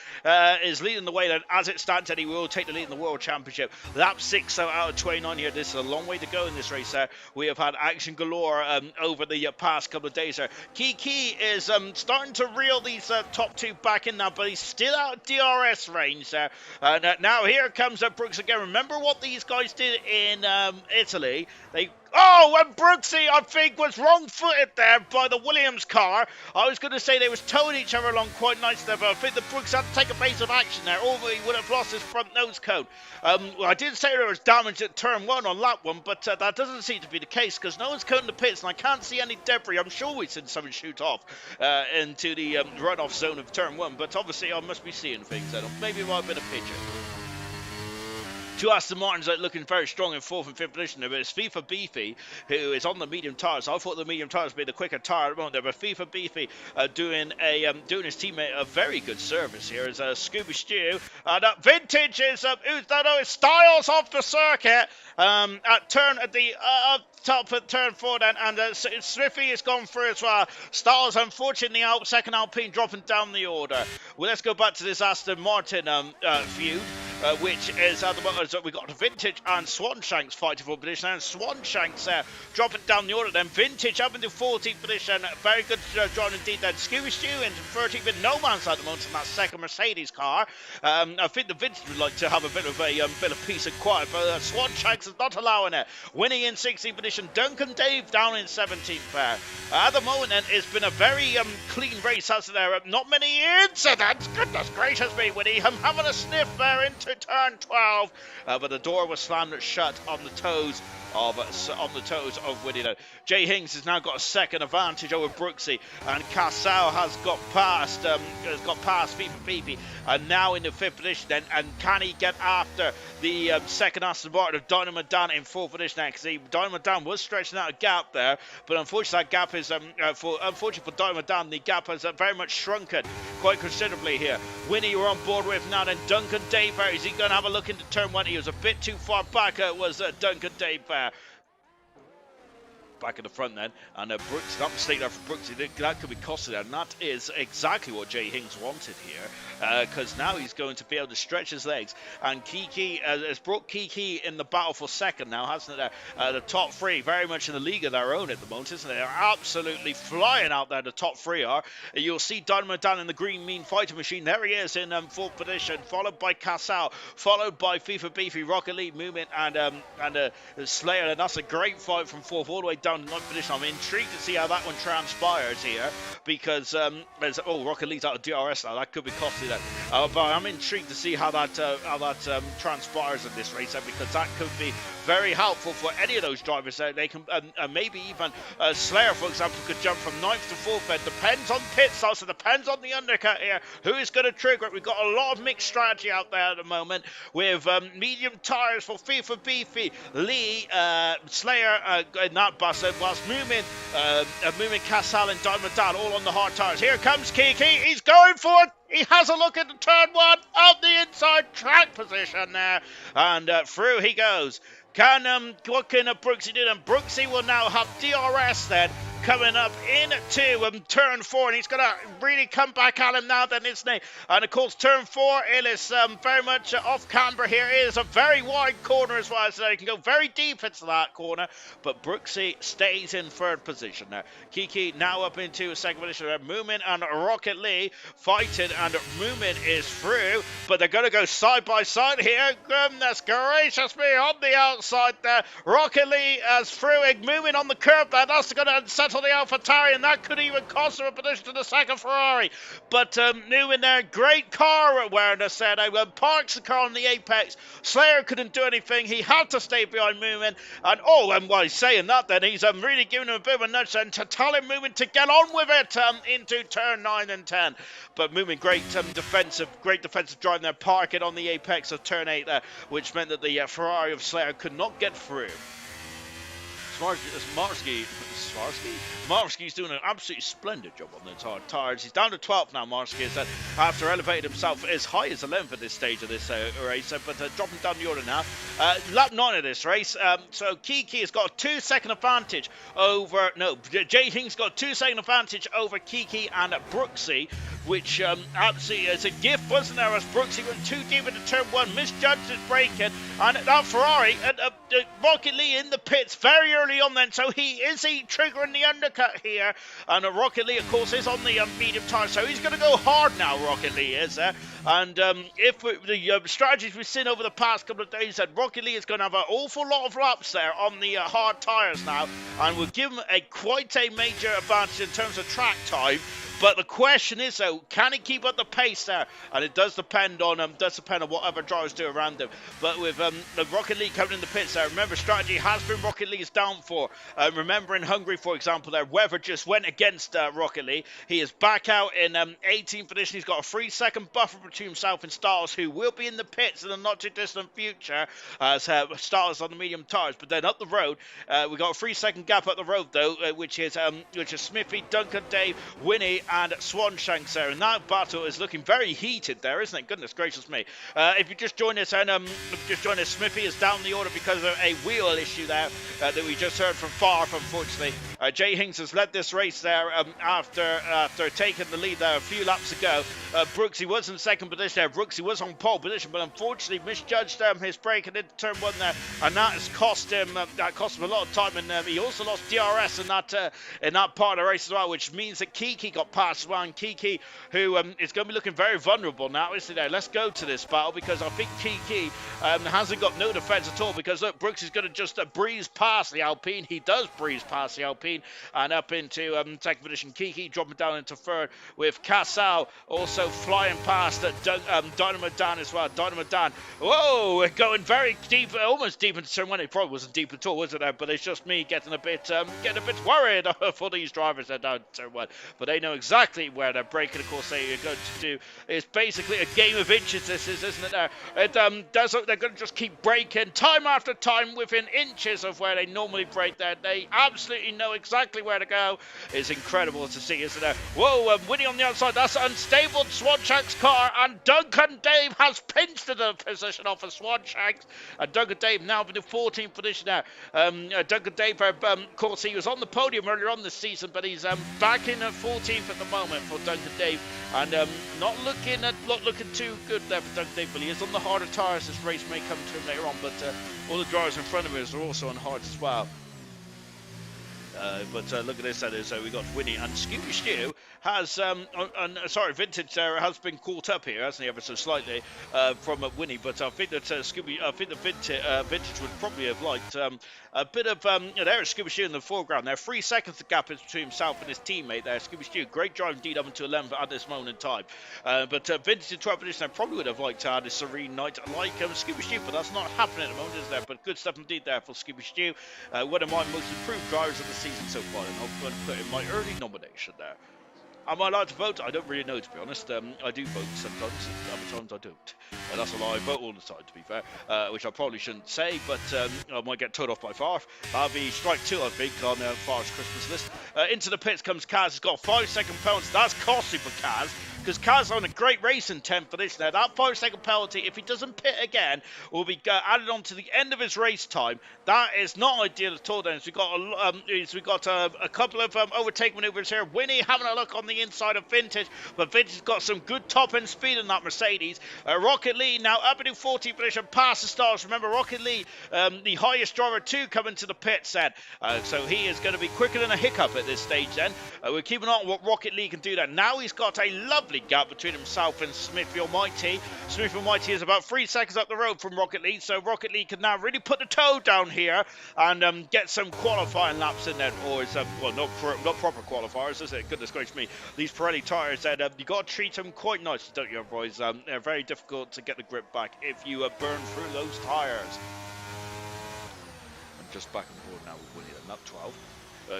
is leading the way, then as it stands, and he will take the lead in the World Championship. Lap 6 out of 29 here. This is a long way to go in this race. We have had action galore over the past couple of days. Kiki is starting to reel these top 2 back in now, but he's still out of DRS range there. Now here comes Brooks again. Remember what these guys did in Italy? They Oh, and Brooksy, I think, was wrong-footed there by the Williams car. I was going to say they was towing each other along quite nicely there, but I think that Brooks had to take a base of action there, or he would have lost his front nose cone. Well, I did say there was damage at turn 1 on lap 1, but that doesn't seem to be the case, because no one's coating the pits, and I can't see any debris. I'm sure we've seen someone shoot off into the runoff zone of turn 1, but obviously I must be seeing things then. Maybe it might have been a picture. Two Aston Martins are looking very strong in 4th and 5th position there, but it's FIFA Beefy who is on the medium tyres. I thought the medium tyres would be the quicker tyre at the moment there, but FIFA Beefy doing his teammate a very good service here as Scooby Stew. And Vintage is, who's that? Oh, it's Styles off the circuit at the top at turn 4 then, and Sliffy has gone through as well. Styles, unfortunately, second Alpine dropping down the order. Well, let's go back to this Aston Martin feud. Which is at the moment we got Vintage and Swanshanks fighting for position, and Swanshanks dropping down the order. Then Vintage up into 14th position, very good job indeed. Then Scooby Stew into 13th with no man's at the moment in that second Mercedes car. I think the Vintage would like to have a bit of peace and quiet, but Swanshanks is not allowing it. Winning in 16th position, Duncan Dave down in 17th there. At the moment, then, it's been a very clean race, hasn't there? Not many incidents. Goodness gracious me, Winnie. I'm having a sniff there into turn 12, but the door was slammed shut on the toes of Winnie. Jay Hings has now got a second advantage over Brooksy, and Casal has got past FIFA Beefy, and now in the 5th position. Then, and can he get after the second Aston Martin of Dynamo Dan in 4th position? Because Dynamo Dan was stretching out a gap there, but unfortunately that gap is unfortunately for Dynamo Dan, the gap has very much shrunken quite considerably here. Winnie, you're on board with now. Then Duncan Dave, is he going to have a look into turn 1? He was a bit too far back. Was Duncan Dave back in the front then, and Brooks, that mistake there for Brooks, that could be costly there, and that is exactly what Jay Hings wanted here, because now he's going to be able to stretch his legs, and Kiki has brought Kiki in the battle for second now, hasn't it? The top 3 very much in the league of their own at the moment, isn't it? They're absolutely flying out there, the top 3 are. You'll see Dynamo Dan in the green mean fighting machine, there he is in 4th position, followed by Casal, followed by FIFA Beefy, Rocket League Movement, and Slayer, and that's a great fight from 4th all the way down to 9th position. I'm intrigued to see how that one transpires here, because Rocket League's out of DRS now. That could be costly then. But I'm intrigued to see how that transpires in this race, because that could be very helpful for any of those drivers. They can maybe even Slayer, for example, could jump from 9th to 4th. It depends on pit stops. It depends on the undercut here. Who is going to trigger it? We've got a lot of mixed strategy out there at the moment with medium tyres for FIFA Beefy, Lee, Slayer in that bus, whilst Moomin, Casal and Dynamo Dan all on the hard tyres. Here comes Kiki. He's going for it. He has a look at the turn 1 of the inside track position there, and through he goes. What can Brooksy do? And Brooksy will now have DRS then coming up into turn 4, and he's going to really come back at him now then, isn't he? And of course turn 4, it is very much off camber here. It is a very wide corner as well, so he can go very deep into that corner, but Brooksy stays in 3rd position there. Kiki now up into 2nd position. Moomin and Rocket Lee fighting, and Moomin is through, but they're going to go side by side here. Goodness gracious me, on the outside there. Rocket Lee as through, Moomin on the curb there. That's going to settle the AlphaTauri, and that could even cost him a position to the second Ferrari. But Newman there, great car awareness there. Parks the car on the apex. Slayer couldn't do anything. He had to stay behind Moomin. And while he's saying that, then he's really giving him a bit of a nudge then to tell him Moomin to get on with it into turn 9 and 10. But Moomin, great defensive driving there, parking on the apex of turn 8 there, which meant that the Ferrari of Slayer could not get through. Marsky's doing an absolutely splendid job on the tyres. He's down to 12th now, Marsky, is after elevating himself as high as 11th at this stage of this race, but dropping down the order now. Lap 9 of this race, so Kiki has got a 2-second advantage over, Jay Hing's got a 2-second advantage over Kiki and Brooksy, which absolutely is a gift, wasn't there, as Brooksy went too deep into turn 1, misjudged his braking, and that Ferrari, Rocket Lee in the pits very early on then, so he triggering the undercut here, and Rocket Lee of course is on the medium tyre, so he's going to go hard now, Rocket Lee is there, And if the strategies we've seen over the past couple of days, that Rocket League is going to have an awful lot of laps there on the hard tyres now, and will give him quite a major advantage in terms of track time. But the question is, though, can he keep up the pace there? And it does depend on what other drivers do around him. But with the Rocket League coming in the pits there, remember, strategy has been Rocket League's downfall. Remember in Hungary, for example, there, Weather just went against Rocket League. He is back out in 18th position. He's got a 3-second buffer between himself and Styles, who will be in the pits in the not-too-distant future, as Styles on the medium tyres. But then up the road, we got a 3-second gap up the road, though, which is Smithy, Duncan, Dave, Winnie, and Swanshanks there, and that battle is looking very heated there, isn't it? Goodness gracious me. If you just joined us, Smithy is down the order because of a wheel issue there that we just heard from Farf, unfortunately. Jay Hinks has led this race there after taking the lead there a few laps ago. Brooksy was in second position there. Brooksy was on pole position, but unfortunately misjudged his brake and into turn one there, and that has cost him a lot of time, and he also lost DRS in that part of the race as well, which means that Kiki got past as well, and Kiki, who is going to be looking very vulnerable now, isn't he? Let's go to this battle, because I think Kiki hasn't got no defense at all, because look, Brooks is going to just breeze past the Alpine. He does breeze past the Alpine and up into second position. Kiki dropping down into third, with Casal also flying past Dynamo Dan as well. Dynamo Dan, whoa, going very deep, almost deep into turn one. It probably wasn't deep at all, was it? But it's just me getting a bit worried for these drivers that down turn one. But they know exactly where they're braking. Of course, they are going to do. It's basically a game of inches. This is, isn't it? There, they're going to just keep braking time after time within inches of where they normally brake. There, they absolutely know exactly where to go. It's incredible to see, isn't it? Whoa, Winnie on the outside. That's unstable Swanshank's car, and Duncan Dave has pinched the position off of Swanshanks. And Duncan Dave now in the 14th position there. Duncan Dave, of course, he was on the podium earlier on this season, but he's back in at 14th at the moment for Duncan Dave, and not looking too good there for Duncan Dave, but he is on the harder tyres. This race may come to him later on, but all the drivers in front of us are also on hard as well. But look at this, we got Winnie, and Scooby Stew has, Vintage there has been caught up here, hasn't he, ever so slightly from Winnie. But I think that Vintage would probably have liked a bit of, there is Scooby Stew in the foreground there. 3 seconds the gap is between himself and his teammate there. Scooby Stew, great drive indeed up until 11th at this moment in time. But Vintage in 12th position, I probably would have liked to have a serene night like Scooby Stew, but that's not happening at the moment, is there? But good stuff indeed there for Scooby Stew. One of my most improved drivers of the season so far, and I'm going to put in my early nomination there. Am I allowed to vote? I don't really know, to be honest. I do vote sometimes, other times I don't. That's a lie. I vote all the time, to be fair, which I probably shouldn't say, but I might get told off by Farf. I'll be strike 2, I think, on Farf's Christmas list. Into the pits comes Kaz. He's got a 5-second penalty. That's costly for Kaz, because Kaz on a great race in 10th position there. That 5-second penalty, if he doesn't pit again, will be added on to the end of his race time. That is not ideal at all, then. So we got a couple of overtake maneuvers here. Winnie having a look on the inside of Vintage, but Vintage got some good top-end speed in that Mercedes. Rocket League now up into 14th position, past the stars. Remember, Rocket League, the highest driver to come into the pits then. So he is going to be quicker than a hiccup at this stage then. We're keeping on what Rocket League can do there. Now he's got a lovely gap between himself and Smithy Almighty. Smithy Almighty is about 3 seconds up the road from Rocket League, so Rocket League can now really put the toe down here and get some qualifying laps in there. Or it's well, not proper qualifiers, is it? Goodness gracious me. These Pirelli tyres, you got to treat them quite nicely, don't you, boys? They're very difficult to get the grip back if you burn through those tyres. I'm just back on board now with William, lap 12.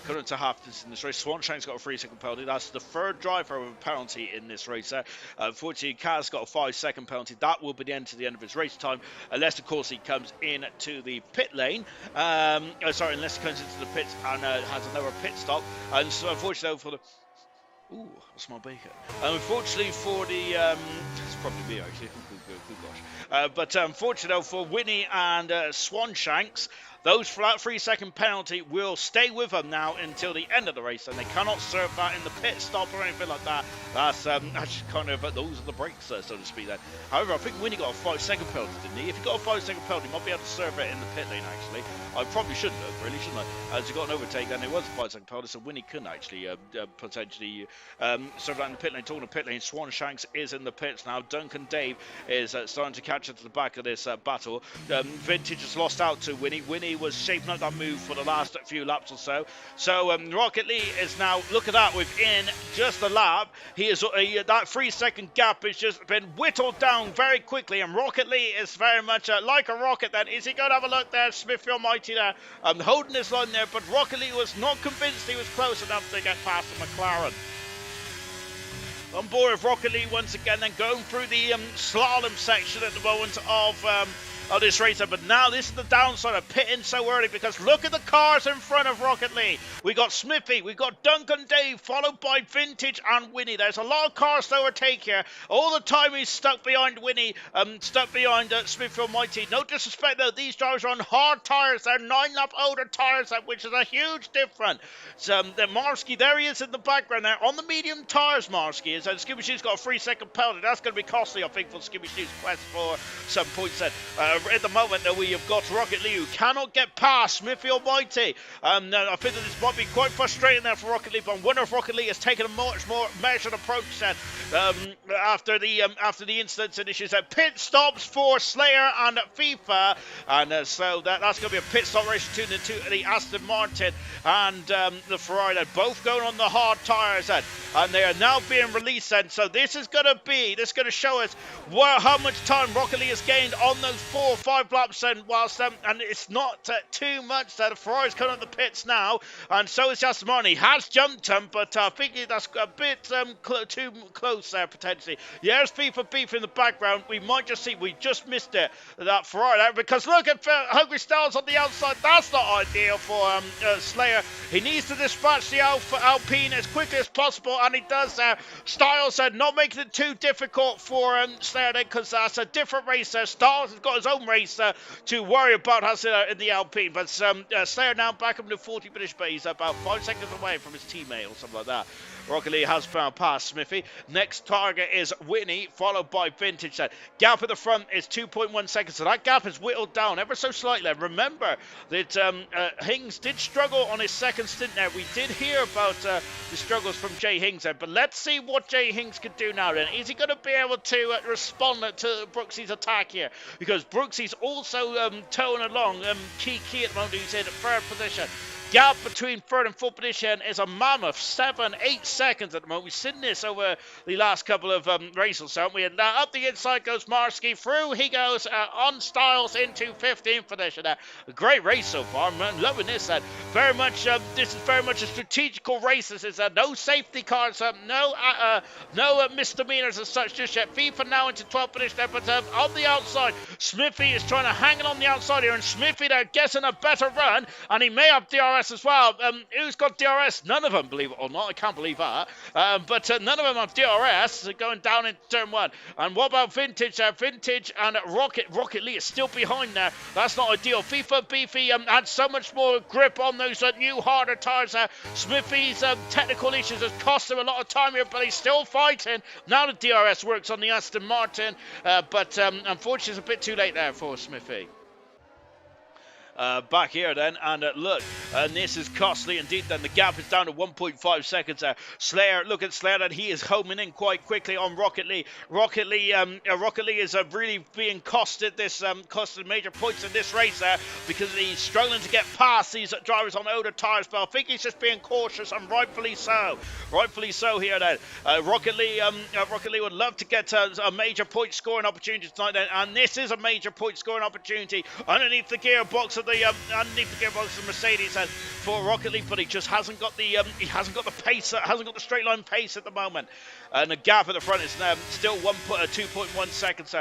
Coming to half distance in this race, Swanshank's got a 3-second penalty. That's the third driver with a penalty in this race. Unfortunately, Kaz got a 5-second penalty. That will be the end of his race time, unless, of course, he comes into the pit lane. Unless he comes into the pits and has another pit stop. And so, unfortunately, for the... Ooh, that's my bacon. Unfortunately for the... it's probably me, actually. Good gosh. But unfortunately for Winnie and Swanshanks, those flat 3-second penalty will stay with them now until the end of the race, and they cannot serve that in the pit stop or anything like that. That's just kind of those are the breaks, so to speak. Then, however, I think Winnie got a 5-second penalty, didn't he? If he got a 5-second penalty, he might be able to serve it in the pit lane. Actually, I probably shouldn't have, really, shouldn't I? As he got an overtake, and it was a 5-second penalty, so Winnie couldn't actually potentially serve that in the pit lane. Talking to pit lane, Swanshanks is in the pits now. Duncan Dave is starting to catch up to the back of this battle. Vintage has lost out to Winnie. Winnie was shaping up that move for the last few laps or so. So Rocket Lee is now, look at that, within just a lap. He is that 3-second gap has just been whittled down very quickly, and Rocket Lee is very much like a rocket. Then is he going to have a look there? Smithfield Mighty there, holding his line there, but Rocket Lee was not convinced he was close enough to get past the McLaren. On board with Rocket Lee once again, then going through the slalom section at the moment of this race. But now this is the downside of pitting so early, because look at the cars in front of Rocket Lee. We got Smithy, we got Duncan Dave, followed by Vintage and Winnie. There's a lot of cars to overtake here. All the time he's stuck behind Winnie, stuck behind Smithfield Mighty. No disrespect though, these drivers are on hard tyres. They're 9-lap older tyres, which is a huge difference. So, Marsky, there he is in the background there on the medium tyres. Marsky is. Skibby Shoe's got a 3-second penalty. That's going to be costly, I think, for Skibby Shoe's quest for some points then. At the moment, though, we have got Rocket Lee, who cannot get past Smithfield Mighty. I think that this might be quite frustrating there for Rocket Lee, but I wonder if Rocket Lee has taken a much more measured approach then after the incidents and issues. Pit stops for Slayer and FIFA, and so that's going to be a pit stop race between the Aston Martin and the Ferrari. They're both going on the hard tyres, and they are now being released. And so this is going to show us how much time Rocket Lee has gained on those 4 or 5 laps, and whilst and it's not too much. The Ferrari's coming up the pits now, and so is Aston Martin. He has jumped him, but I think that's a bit too close there potentially. Yeah, there's FIFA beef in the background. We might just see, we just missed it, that Ferrari there, because look at Hungry Styles on the outside. That's not ideal for Slayer. He needs to dispatch the Alpine as quickly as possible, and he does. Styles not making it too difficult for Slayer, because that's a different race there. Styles has got his own race to worry about in the Alpine, but Slayer now back up to 40 finish, but he's about 5 seconds away from his teammate or something like that. Rocket Lee has found past Smithy. Next target is Winnie, followed by Vintage. Gap at the front is 2.1 seconds, so that gap is whittled down ever so slightly. Remember that Hings did struggle on his second stint there. We did hear about the struggles from Jay Hings there, but let's see what Jay Hings can do now then. Is he going to be able to respond to Brooksy's attack here? Because Brooksy's also towing along Key at the moment, who's in third position. Gap between third and fourth position is a mammoth 7-8 seconds at the moment. We've seen this over the last couple of races, haven't we? And up the inside goes Marsky. Through he goes on Styles into 15th position. A great race so far. I'm loving this. Very much. This is very much a strategical race. This is no safety cars. No misdemeanors as such just yet. FIFA now into 12th position there, but on the outside, Smithy is trying to hang it on the outside here, and Smithy there getting a better run, and he may have DRS as well. Who's got DRS? None of them, believe it or not. I can't believe that. But none of them have DRS going down in turn 1. And what about Vintage? Vintage and Rocket Lee is still behind there. That's not ideal. FIFA Beefy had so much more grip on those new harder tyres. Smithy's technical issues has cost him a lot of time here, but he's still fighting. Now the DRS works on the Aston Martin, but unfortunately it's a bit too late there for Smithy. Back here then, and look, and this is costly indeed. Then the gap is down to 1.5 seconds there. Slayer, look at Slayer, and he is homing in quite quickly on Rocket Lee. Rocket Lee is really being costed major points in this race there, because he's struggling to get past these drivers on older tyres. But I think he's just being cautious, and rightfully so here then. Rocket Lee would love to get a major point scoring opportunity tonight then, and this is a major point scoring opportunity underneath the gearbox of the Mercedes and for Rocket League, but he just hasn't got the pace, hasn't got the straight line pace at the moment. And the gap at the front is still 2.1 seconds.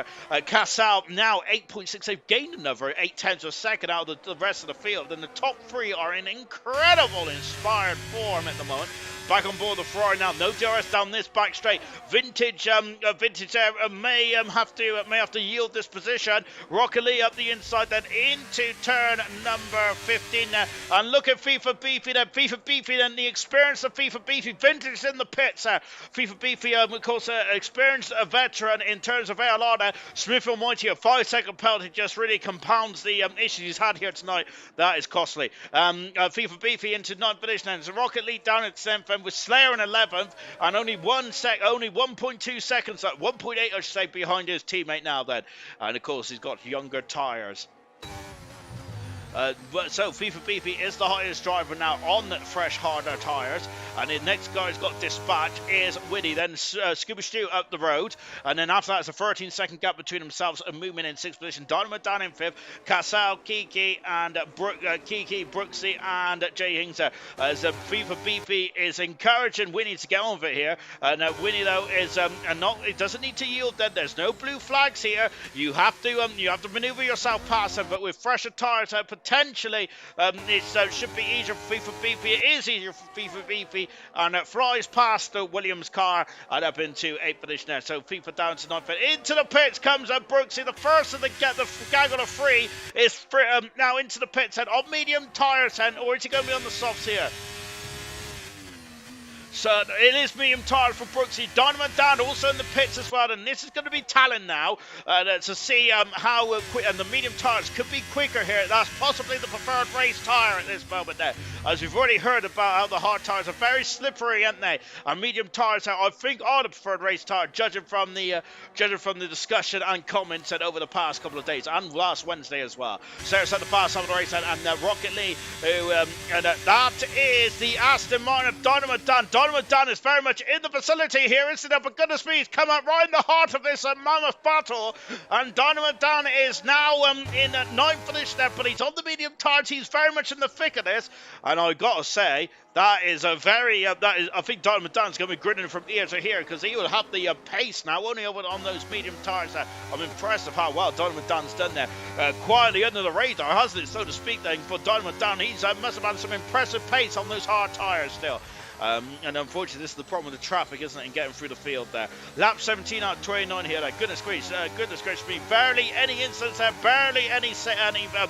Casal now 8.6. They've gained another 0.8 of a second out of the rest of the field. And the top 3 are in incredible inspired form at the moment. back on board the Ferrari now. No DRS down this back straight. Vintage may have to yield this position. Rocket League up the inside, then into turn number 15 now. And look at FIFA Beefy then. FIFA Beefy then, the experience of FIFA Beefy. Vintage in the pits. FIFA Beefy, of course, experienced a veteran in terms of ALR now. Smith Almighty, a 5-second penalty just really compounds the issues he's had here tonight. That is costly. FIFA Beefy into 9th position and Rocket League down at 7th and with Slayer in 11th and only 1.2 seconds, 1.8 I should say, behind his teammate now then. And of course he's got younger tyres. So FIFA Beefy is the highest driver now on fresh harder tyres, and the next guy who's got dispatch is Winnie, then Scuba Stew up the road, and then after that it's a 13-second gap between themselves and movement in 6th position. Dynamo down in 5th, Casal, Kiki and Brooksy and Jay Hings as FIFA Beefy is encouraging Winnie to get on with it here, and Winnie though is it doesn't need to yield. Then there's no blue flags here. You have to maneuver yourself past them, but with fresher tyres potentially it should be easier for FIFA Beefy. It is easier for FIFA Beefy, and it flies past the Williams car and up into 8th position there. So FIFA down to 9th. Into the pits comes Brooksy, the first of the gang on a free is now into the pits and on medium tyres, and or is he going to be on the softs here? So it is medium tyres for Brooksy. Dynamo down also in the pits as well, and this is going to be Talon now to see how quick, and the medium tyres could be quicker here. That's possibly the preferred race tyre at this moment there, as we've already heard about how the hard tyres are very slippery, aren't they? And medium tyres, I think, are the preferred race tyre, judging from the discussion and comments over the past couple of days and last Wednesday as well. Sarah's at the pass of the race, and Rocket League, who that is the Aston Martin of Dynamo Dan. Dynamo Dan is very much in the vicinity here, isn't it? But goodness me, he's come up right in the heart of this mammoth battle. And Dynamo Dan is now in 9th position there, but he's on the medium tyres. He's very much in the thick of this. And I got to say, that is a very, I think Dynamo Dan's going to be grinning from ear to ear, because he will have the pace now, only over on those medium tyres. I'm impressed of how well Dynamo Dan's done there. Quietly under the radar, hasn't it, so to speak, then, for Dynamo Dan. He must have had some impressive pace on those hard tyres still. And unfortunately, this is the problem with the traffic, isn't it, in getting through the field there. Lap 17 out of 29 here. Goodness gracious me. Barely any incidents there. Barely any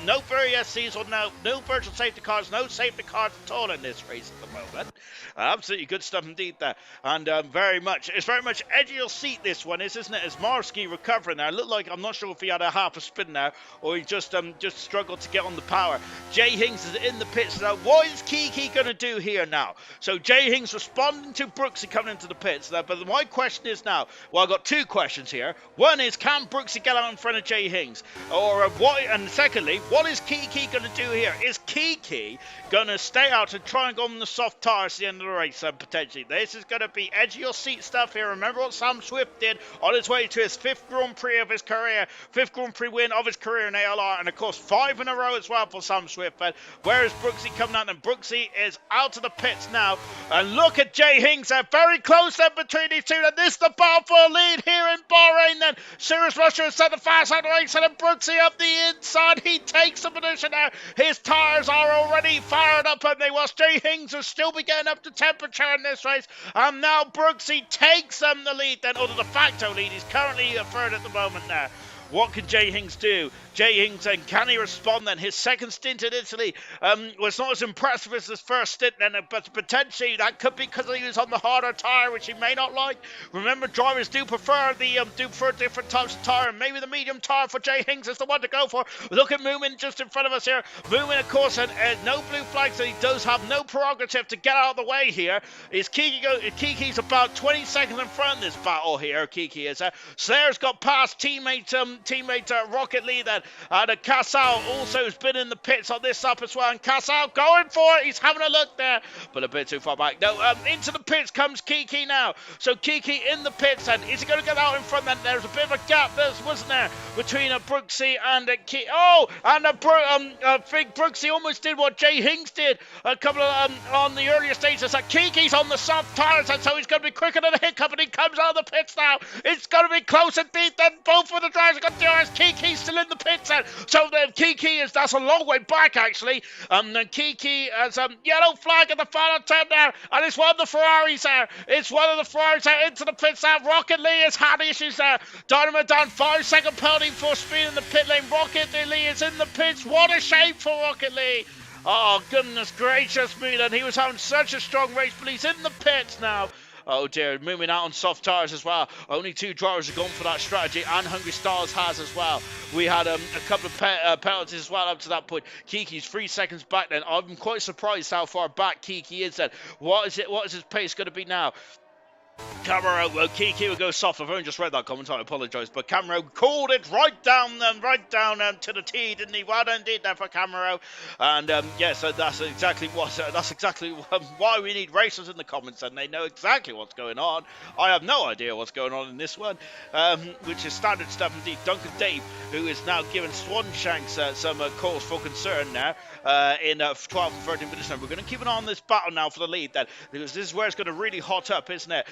no VSCs or no virtual safety cars. No safety cars at all in this race at the moment. Absolutely good stuff indeed there. And it's very much edge of your seat, this one is, isn't it? As Marsky recovering there. Looked like, I'm not sure if he had a half a spin there or he just struggled to get on the power. Jay Hings is in the pits now. What is Kiki going to do here now? So Jay Hings responding to Brooksy coming into the pits there. But my question is now, well, I've got two questions here. One is, can Brooksy get out in front of Jay Hings? Or what? And secondly, what is Kiki going to do here? Is Kiki going to stay out and try and go on the soft tires at the end of the race? Potentially, this is going to be edge of your seat stuff here. Remember what Sam Swift did on his way to his 5th Grand Prix of his career, 5th Grand Prix win of his career in ALR, and of course 5 in a row as well for Sam Swift. But where is Brooksy coming out? And Brooksy is out of the pits now. And look at Jay Hings there, very close then between these two. And this is the battle for a lead here in Bahrain then. Serious Russia has set the fast out of the race, and then Brooksy up the inside. He takes the position now. His tyres are already fired up, and they watch Jay Hings will still be getting up to temperature in this race. And now Brooksy takes the lead then, or the de facto lead. He's currently third at the moment now. What can Jay Hings do? Jay Hings, and can he respond then? His second stint in Italy was not as impressive as his first stint then, but potentially that could be because he was on the harder tyre, which he may not like. Remember, drivers do prefer different types of tyre, and maybe the medium tyre for Jay Hings is the one to go for. Look at Moomin just in front of us here. Moomin, of course, and no blue flags, so he does have no prerogative to get out of the way here. Kiki's about 20 seconds in front of this battle here. Kiki is. Slayer's got past teammate Rocket League then. And Casal also has been in the pits on this up as well. And Casal going for it. He's having a look there, but a bit too far back. No, into the pits comes Kiki now. So Kiki in the pits, and is he going to get out in front then? There's a bit of a gap, wasn't there, between Brooksy and Kiki. Oh, and I think Brooksy almost did what Jay Hings did a couple of on the earlier stages. That Kiki's on the soft tyres, and so he's going to be quicker than a hiccup, and he comes out of the pits now. It's going to be close indeed. Then both of the drivers are got DRS. Kiki still in the pits. So Kiki that's a long way back actually. And Kiki has yellow flag at the final turn now, and it's one of the Ferraris there. It's one of the Ferraris there into the pits now. Rocket Lee has had issues there. Dynamo down 5-second penalty for speed in the pit lane. Rocket Lee is in the pits. What a shame for Rocket Lee. Oh, goodness gracious me, and he was having such a strong race, but he's in the pits now. Oh dear, moving out on soft tyres as well. Only 2 drivers have gone for that strategy, and Hungry Stars has as well. We had a couple of penalties as well up to that point. Kiki's 3 seconds back then. I'm quite surprised how far back Kiki is then. What is his pace going to be now? Camaro, Kiki will go soft. I've only just read that comment, I apologise. But Camaro called it right down to the T, didn't he? Well done indeed there for Camaro. And so that's exactly why we need racers in the comments, and they know exactly what's going on. I have no idea what's going on in this one, which is standard stuff indeed. Duncan Dave, who is now giving Swanshanks some cause for concern now in 12 and 13 minutes. We're going to keep an eye on this battle now for the lead then, because this is where it's going to really hot up, isn't it?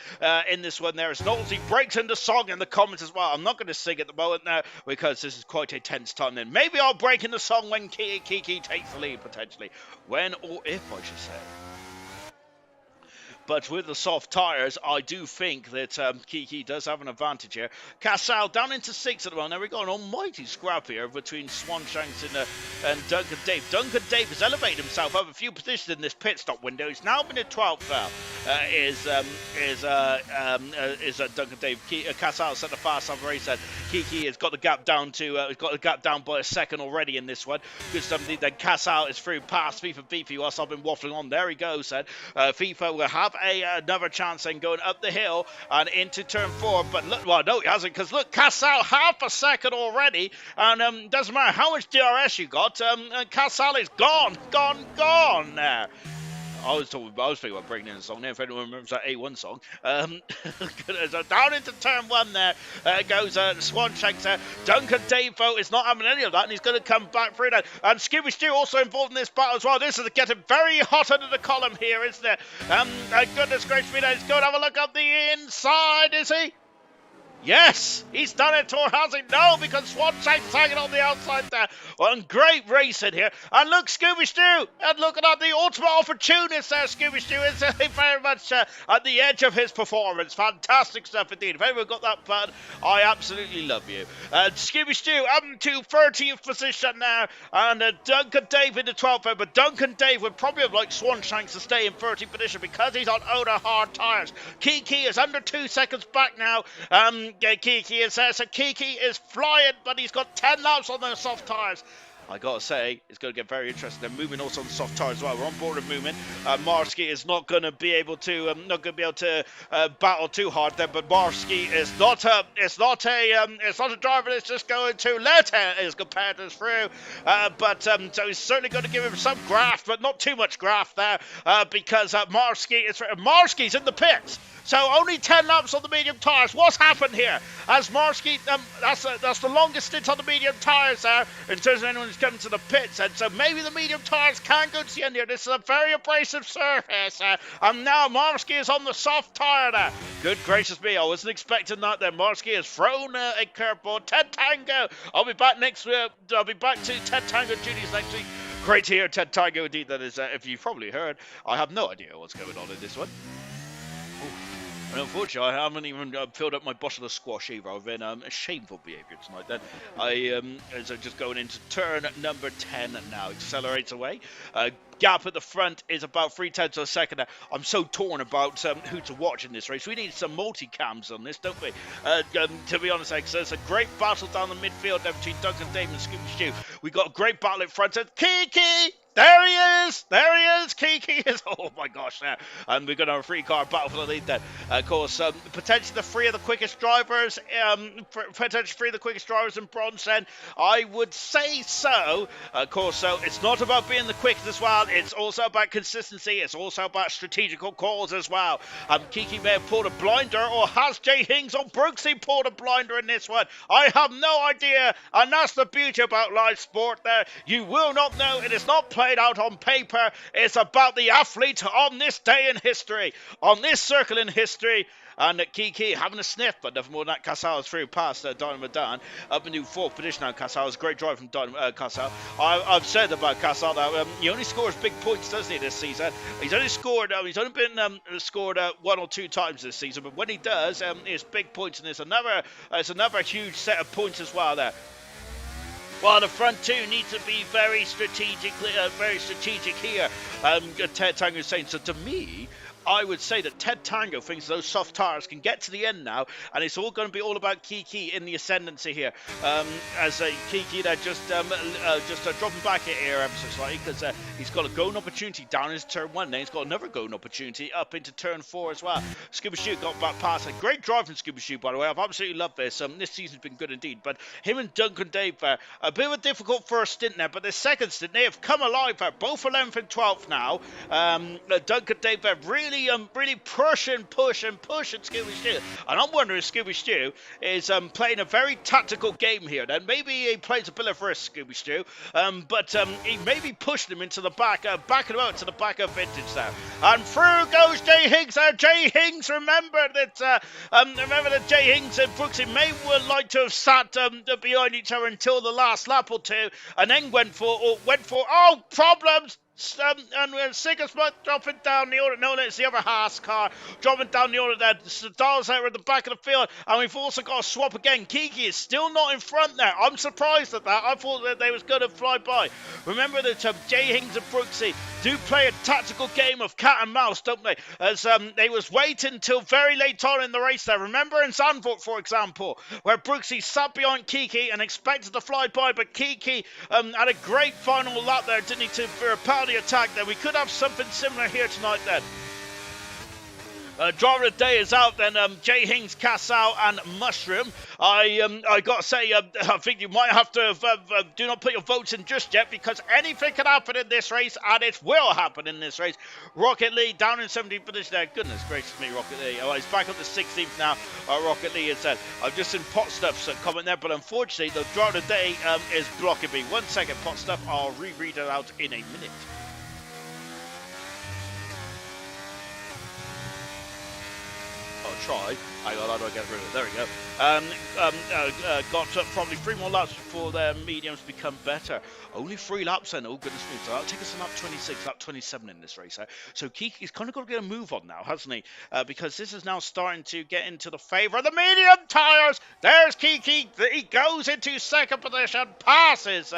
In this one there is Nolte breaks into song in the comments as well. I'm not going to sing at the moment now because this is quite a tense time then. Maybe I'll break into song when Kiki takes the lead potentially. When or if I should say. But with the soft tyres, I do think that Kiki does have an advantage here. Casal down into 6th at the moment. There we go, an almighty scrap here between Swanshanks and Duncan Dave. Duncan Dave has elevated himself up a few positions in this pit stop window. He's now been at 12th now. Duncan Dave. Casal set the fast off race. Kiki has got the gap down by a second already in this one. Good stuff indeed. Then Casal is through past FIFA Beefy whilst I've been waffling on. There he goes. FIFA will have another chance then going up the hill and into turn 4, but look, well no he hasn't, because look, Casal half a second already, and doesn't matter how much DRS you got, Casal is gone now. I was thinking about breaking in a song there, if anyone remembers that A1 song. So down into turn 1 there goes Swanshanks there. Duncan Davo is not having any of that, and he's going to come back through that. And Scooby Stew also involved in this battle as well. This is getting very hot under the column here, isn't it? Goodness gracious me, let's go and have a look up the inside, is he? Yes, he's done it, or has he? No, because Swanshank's hanging on the outside there. Well, great racing here. And look, Scooby-Stew, and looking at the ultimate opportunist there, Scooby-Stew is very much at the edge of his performance. Fantastic stuff indeed. If anyone got that fun, I absolutely love you. Scooby-Stew up to 13th position now, and Duncan Dave in the 12th, but Duncan Dave would probably have liked Swanshanks to stay in 13th position because he's on older hard tyres. Kiki is under 2 seconds back now. Kiki is there, so Kiki is flying, but he's got 10 laps on those soft tyres. I gotta say, it's going to get very interesting. They're moving also on the soft tyres as well. We're on board with movement. Marsky is not going to be able to battle too hard there. But Marsky is not a driver that's just going to let his competitors through. So he's certainly going to give him some graft, but not too much graft there, because Marsky's in the pits. So only 10 laps on the medium tyres. What's happened here? As Marsky, that's the longest stint on the medium tyres there in terms of anyone who's coming to the pits. And so maybe the medium tyres can go to the end here. This is a very abrasive surface. And now Marsky is on the soft tyre there. Good gracious me, I wasn't expecting that there. Marsky has thrown a curveball. Ted Tango. I'll be back to Ted Tango duties next week. Great to hear Ted Tango indeed. That is, if you've probably heard, I have no idea what's going on in this one. And unfortunately, I haven't even filled up my bottle of squash either. I've been a shameful behaviour tonight. Then so just going into turn number 10 now. Accelerates away. Gap at the front is about 0.3 of a second. I'm so torn about who to watch in this race. We need some multi-cams on this, don't we? To be honest, because there's a great battle down the midfield there between Duncan Dave and Scooby Stew. We got a great battle in front of Kiki. There he is, Kiki is, oh my gosh, now. And we're going to have a free car battle for the lead then. Of course, potentially the three of the quickest drivers, in bronze then. I would say so. Of course, so it's not about being the quickest as well. It's also about consistency. It's also about strategical calls as well. Kiki may have pulled a blinder, or has Jay Hings or Brooksy pulled a blinder in this one? I have no idea. And that's the beauty about live sport there. You will not know. It is not played out on paper. It's about the athlete on this day in history, on this circle in history. And Kiki having a sniff, but nothing more than that. Casal is through past Dynamo Dan. Up into 4th position now. Casal is a great drive from Casal. I've said about Casal that he only scores big points, doesn't he, this season? He's only scored, he's only been scored 1 or 2 times this season, but when he does, it's big points, and it's another huge set of points as well there. Well, the front two need to be very strategic here. Ted Tango is saying, so to me, I would say that Ted Tango thinks those soft tires can get to the end now, and it's all going to be all about Kiki in the ascendancy here. As Kiki there just dropping back here ever so slightly, because he's got a going opportunity down into turn 1. Then he's got another going opportunity up into turn 4 as well. Scuba Shoe got back past. A great drive from Scuba Shoe, by the way. I've absolutely loved this. This season's been good indeed. But him and Duncan Dave there, a bit of a difficult first stint there, but the second stint, they have come alive there. Both 11th and 12th now. Duncan Dave there really pushing Scooby Stew. And I'm wondering if Scooby Stew is playing a very tactical game here. Then maybe he plays a bit of risk, Scooby Stew, but he maybe pushed him into the back, backing him out to the back of Vintage there. And through goes Jay Higgs there. Jay Higgs, remember that Jay Higgs and Brooksy may well like to have sat behind each other until the last lap or two, and then went for problems. And Sigismund dropping down the order. No, it's the other Haas car dropping down the order there. Stars out at the back of the field, and we've also got a swap again. Kiki is still not in front there. I'm surprised at that. I thought that they was going to fly by. Remember that Jay Hings and Brooksy do play a tactical game of cat and mouse, don't they? As they was waiting until very late on in the race there. Remember in Zandvoort, for example, where Brooksy sat behind Kiki and expected to fly by, but Kiki had a great final lap there, didn't he, for a penalty attack there. We could have something similar here tonight then. Driver of the day is out then. Jay Hings, Casal and Mushroom. I got to say, I think you might have to do not put your votes in just yet, because anything can happen in this race, and it will happen in this race. Rocket Lee down in 17th position there. Goodness gracious me, Rocket Lee. Oh, he's back up to 16th now. Rocket Lee has said, I've just seen Pot Stuff's comment there, but unfortunately the driver of the day is blocking me. 1 second, Pot Stuff. I'll reread it out in a minute. Try. Hang on, how do I get rid of it? There we go. Got probably 3 more laps before their mediums become better. Only 3 laps then. Oh, goodness me. So that'll take us to lap 26, lap 27 in this race. So Kiki's kind of got to get a move on now, hasn't he? Because this is now starting to get into the favour of the medium tyres. There's Kiki. He goes into 2nd position. Passes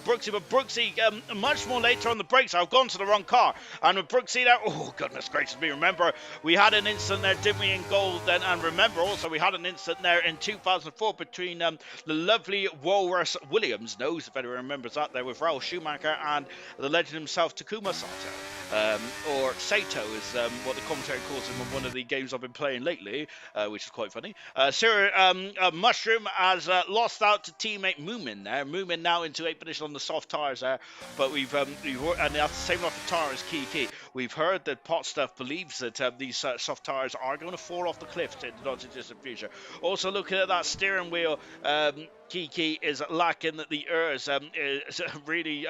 Brooksy, but Brooksy much more later on the brakes. I've gone to the wrong car. And with Brooksy there, oh, goodness gracious me. Remember, we had an incident there, didn't we, in gold then? And remember also, we had an incident there in 2004 between the lovely Walrus Williams, knows if anyone remembers that, there with Raul Schumacher and the legend himself, Takuma Sato. Or Sato is what the commentary calls him on one of the games I've been playing lately, which is quite funny. Mushroom has lost out to teammate Moomin there. Moomin now into 8th position on the soft tyres there, but we've and that's the same off the tyre as Kiki. We've heard that Pot Stuff believes that these soft tyres are going to fall off the cliff in the not-too-distant future. Also looking at that steering wheel, Kiki is lacking the ears really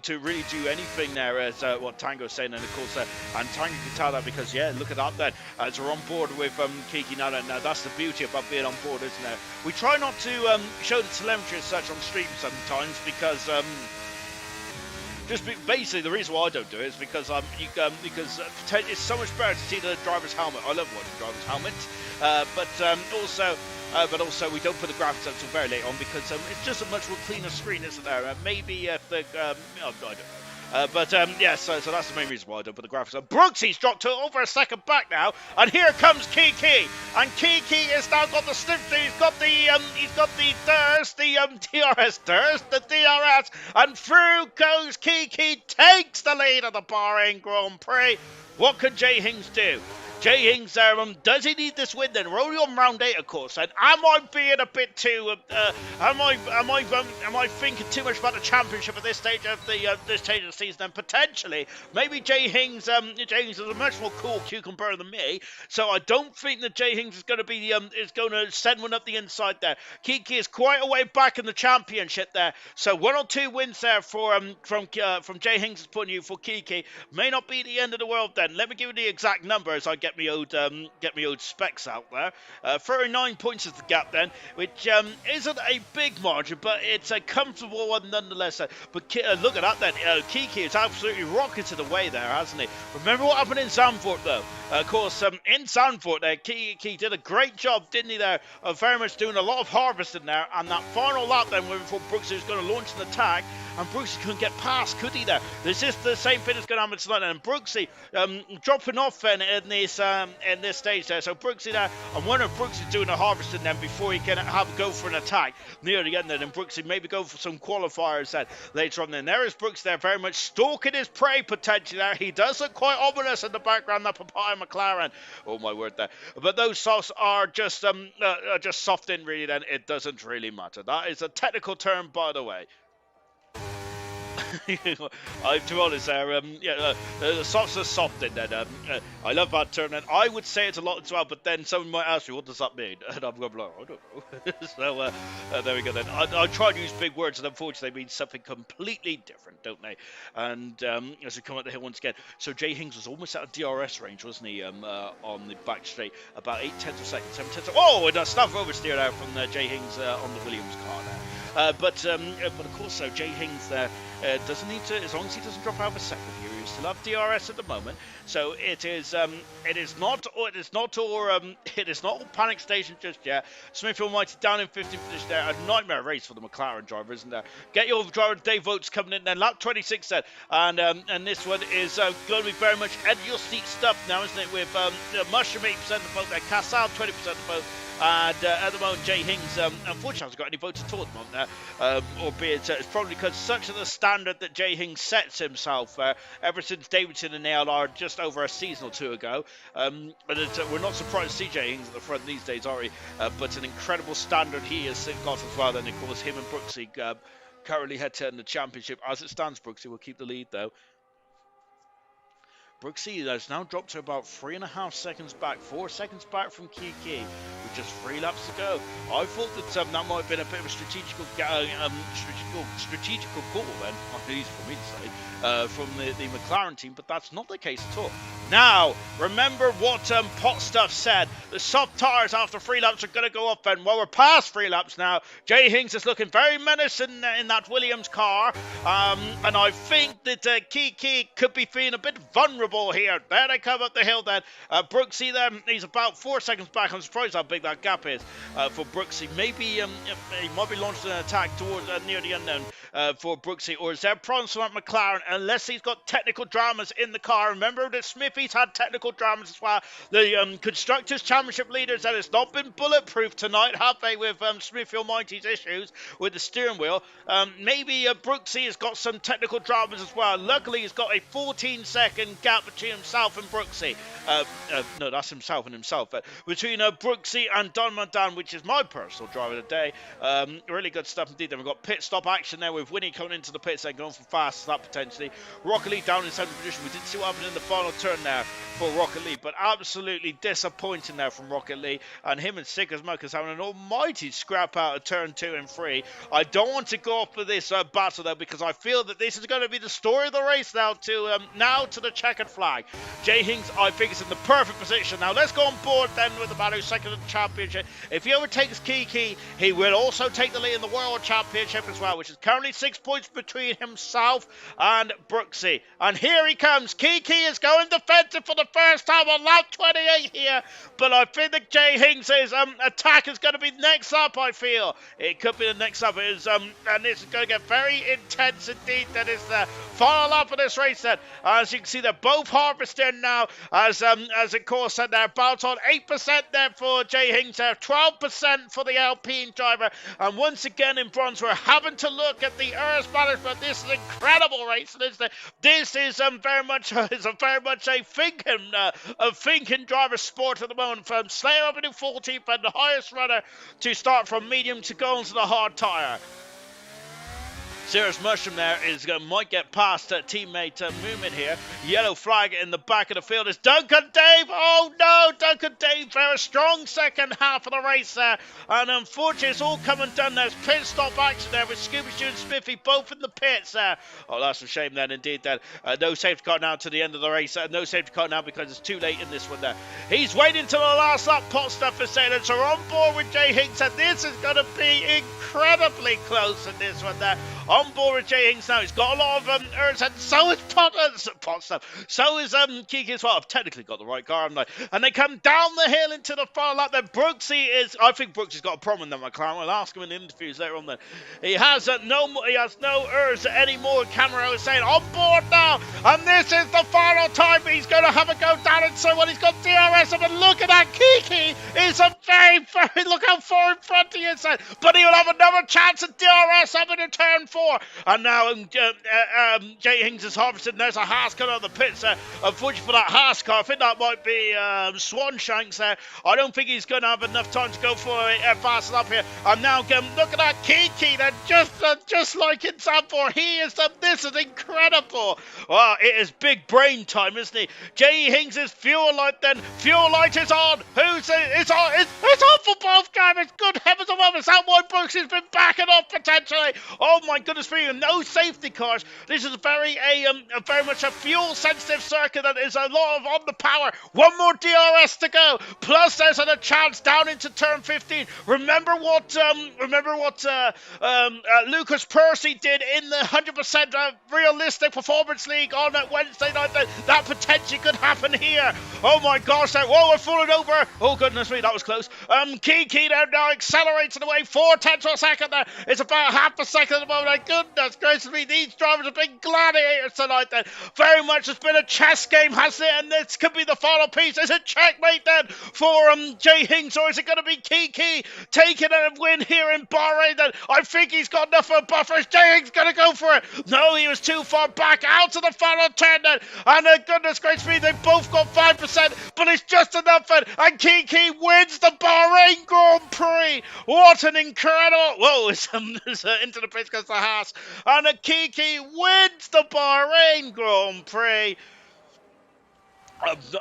to really do anything there, as what Tango's saying, and of course and Tango can tell that because look at that then, as we're on board with Kiki now. That's the beauty about being on board, isn't it? We try not to show the telemetry as such on stream sometimes because basically the reason why I don't do it is because it's so much better to see the driver's helmet. I love watching the driver's helmet, but also we don't put the graphics up until very late on because it's just a much more cleaner screen, isn't there? Maybe if the I don't know. So that's the main reason why I don't put the graphics on. Brooksy's dropped to over a second back now, and here comes Kiki, and Kiki has now got the slip. He's got the DRS, and through goes Kiki, takes the lead of the Bahrain Grand Prix. What can Jay Hings do? Jay Hings there, does he need this win then? We're only on round 8, of course. And am I being a bit too? Am I thinking too much about the championship at this stage of the season? And potentially, maybe Jay Hings is a much more cool cucumber than me. So I don't think that Jay Hings is going to be is going to send one up the inside there. Kiki is quite a way back in the championship there. So 1 or 2 wins there from Jay Hings' point of view for Kiki may not be the end of the world. Then let me give you the exact number as I get get me old specs out there. 39 points is the gap then, which isn't a big margin, but it's a comfortable one nonetheless. But look at that then. Kiki has absolutely rocketed away there, hasn't he? Remember what happened in Zandvoort though? Of course, in Zandvoort there, Kiki did a great job, didn't he there, of very much doing a lot of harvesting there, and that final lap then, before Brooksy was going to launch an attack, and Brooksy couldn't get past, could he there? This is the same thing that's going to happen tonight, and Brooksy dropping off then in this stage there. So Brooksy there, I wonder if Brooksy's doing a harvesting then before he can have a go for an attack near the end then, and Brooksy maybe go for some qualifiers then later on then. There is Brooks there, very much stalking his prey potentially there. He does look quite ominous in the background, that Papaya McLaren. Oh my word there. But those softs are just soft in really then. It doesn't really matter. That is a technical term, by the way. To be honest, the softs are soft in that. I love that term, and I would say it a lot as well. But then someone might ask me, "What does that mean?" And I'm going to be like, "I don't know." So there we go. Then I try to use big words, and unfortunately, they mean something completely different, don't they? And as we come up the hill once again, so Jay Hings was almost out of DRS range, wasn't he? On the back straight, about 8/10 of a second, 7/10. Oh, and a snap oversteer out from Jay Hings on the Williams car there. But of course, so Jay Hings there doesn't need to, as long as he doesn't drop out of a second here. He still have DRS at the moment, so it is not all panic station just yet. Smithfield Mighty down in 15th position there. A nightmare race for the McLaren driver, isn't there? Get your driver Dave Votes coming in then, lap 26 then, and this one is going to be very much edge of your seat stuff now, isn't it? With Mushroom 8% of the vote there, Casal 20% of the vote. And at the moment, Jay Hings, unfortunately, hasn't got any votes at all at the moment there, albeit it's probably because such of the standard that Jay Hings sets himself ever since Davidson and ALR just over a season or two ago. But we're not surprised to see Jay Hings at the front these days, are we? But an incredible standard he has got as well. Then, of course, him and Brooksy currently head to end the championship. As it stands, Brooksy will keep the lead, though. Brooksy has now dropped to about 3.5 seconds back, 4 seconds back from Kiki, with just 3 laps to go. I thought that that might have been a bit of a strategical call then, easy for me to say, from the McLaren team, but that's not the case at all. Now, remember what Pot Stuff said. The soft tires after 3 laps are going to go up, and well, we're past 3 laps now. Jay Hings is looking very menacing in that Williams car, and I think that Kiki could be feeling a bit vulnerable here. There they come up the hill then. Brooksy then, he's about 4 seconds back. I'm surprised how big that gap is for Brooksy. Maybe he might be launching an attack towards near the end then for Brooksy, or is there problems from McLaren unless he's got technical dramas in the car. Remember that Smithy's had technical dramas as well. The Constructors' Championship leaders, that it's not been bulletproof tonight, have they, with Smithfield Mighty's issues with the steering wheel. Maybe Brooksy has got some technical dramas as well. Luckily, he's got a 14-second gap between himself and Brooksy. No, that's himself and himself. Between Brooksy and Don Mandan, which is my personal driver of the day. Really good stuff indeed. Then we've got pit stop action there with Winnie coming into the pits and going for fast, that potentially. Rocket League down in 7th position. We didn't see what happened in the final turn there for Rocket League, but absolutely disappointing there from Rocket League, and him and Sick as Muckers having an almighty scrap out of turn 2 and 3. I don't want to go off with this battle though, because I feel that this is going to be the story of the race now to the checkered flag. Jay Hings, I think, is in the perfect position now. Let's go on board then with the man who's second in the championship. If he overtakes Kiki, he will also take the lead in the World Championship as well, which is currently 6 points between himself and Brooksy. And here he comes. Kiki is going defensive for the first time on lap 28 here, but I think that Jay Hings' attack is going to be next up, I feel. It could be the next up, and this is going to get very intense indeed. That is the final lap of this race then. As you can see, they're both harvesting now, as of course, and they're about on 8% there for Jay Hings there, 12% for the Alpine driver, and once again in bronze, we're having to look at the Earth management. This is an incredible race, and this is very much a thinking driver sport at the moment. From Slayer up into 14th and the highest runner to start from medium to go into the hard tire. Serious Mushroom there might get past teammate movement here. Yellow flag in the back of the field is Duncan Dave. Oh no, Duncan Dave for a strong second half of the race there. And unfortunately, it's all come and done. There's pit stop action there with Scooby-Doo and Spiffy both in the pits there. Oh, that's a shame then indeed. Then no safety car now to the end of the race. No safety car now because it's too late in this one there. He's waiting till the last lap. Pot stuff is saying it's on board with Jay Hinks, and this is going to be incredibly close in this one there. On board with Jay Hinks now. He's got a lot of errors, and so is pot stuff. So is Kiki as well. I've technically got the right car, haven't I? And they come down the hill into the far lap. Then Brooksy is. I think Brooksy's got a problem with that McLaren. We'll ask him in the interviews later on. Then he has no errors anymore. Camaro is saying on board now, and this is the final time. He's going to have a go down inside when he's got DRS up. And look at that, Kiki is a very look how far in front he is. But he'll have another chance at DRS up in turn 4. And now Jay Hinks is harvesting. There's a Haas car on the pits there. Unfortunately for that Haas car, I think that might be Swanshanks there. I don't think he's going to have enough time to go for it fast enough here. And now look at that Kiki then, just like in Zandvoort. He is this is incredible. Wow, it is big brain time, isn't he? Jay Hinks' fuel light then. Fuel light is on. Who's it? It's on. It's on for both drivers. Good heavens above us. That one Brooks has been backing up potentially. Oh my goodness me, no safety cars. This is very much a fuel sensitive circuit that is a lot of on the power. One more DRS to go. Plus there's a chance down into turn 15. Remember what Lucas Percy did in the 100% realistic performance league on that Wednesday night. That potentially could happen here. Oh my gosh, whoa, we're falling over. Oh goodness me, that was close. Kiki there now accelerating away 4/10 of a second there. It's about half a second at the moment. Goodness gracious me, these drivers have been gladiators tonight then. Very much it's been a chess game, hasn't it? And this could be the final piece. Is it checkmate then for Jay Hinks, or is it going to be Kiki taking a win here in Bahrain then? I think he's got enough of buffers. Jay Hinks going to go for it. No, he was too far back out to the final turn then. And goodness gracious me, they both got 5%, but it's just enough. And Kiki wins the Bahrain Grand Prix. What an incredible... Whoa, it's into the pitch goes the Haas. And Kiki wins the Bahrain Grand Prix.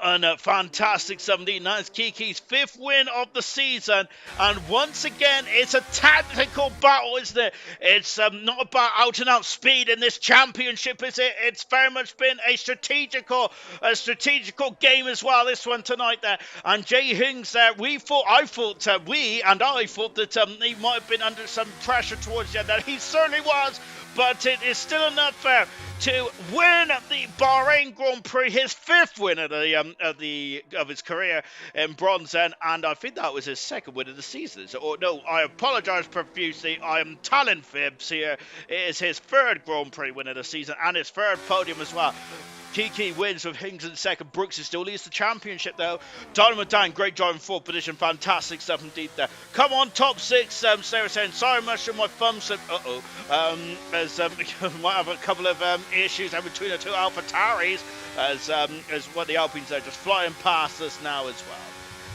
And a fantastic 17. That's Kiki's 5th win of the season. And once again, it's a tactical battle, isn't it? It's not about out-and-out speed in this championship, is it? It's very much been a strategical game as well, this one tonight there. And Jay Hinks there, I thought that he might have been under some pressure towards the end there. He certainly was. But it is still enough to win the Bahrain Grand Prix, his 5th win of his career in bronze, and I think that was his 2nd win of the season. So, no, I apologise profusely. I am telling fibs here. It is his 3rd Grand Prix win of the season and his 3rd podium as well. Kiki wins with Hinks in 2nd. Brooks still leads the championship though. Donovan Dan, great drive in 4th position. Fantastic stuff indeed there. Come on, top 6. Sarah saying, sorry, Mushroom, my thumb said, as might have a couple of issues between the two AlphaTauris as one of the Alpines are just flying past us now as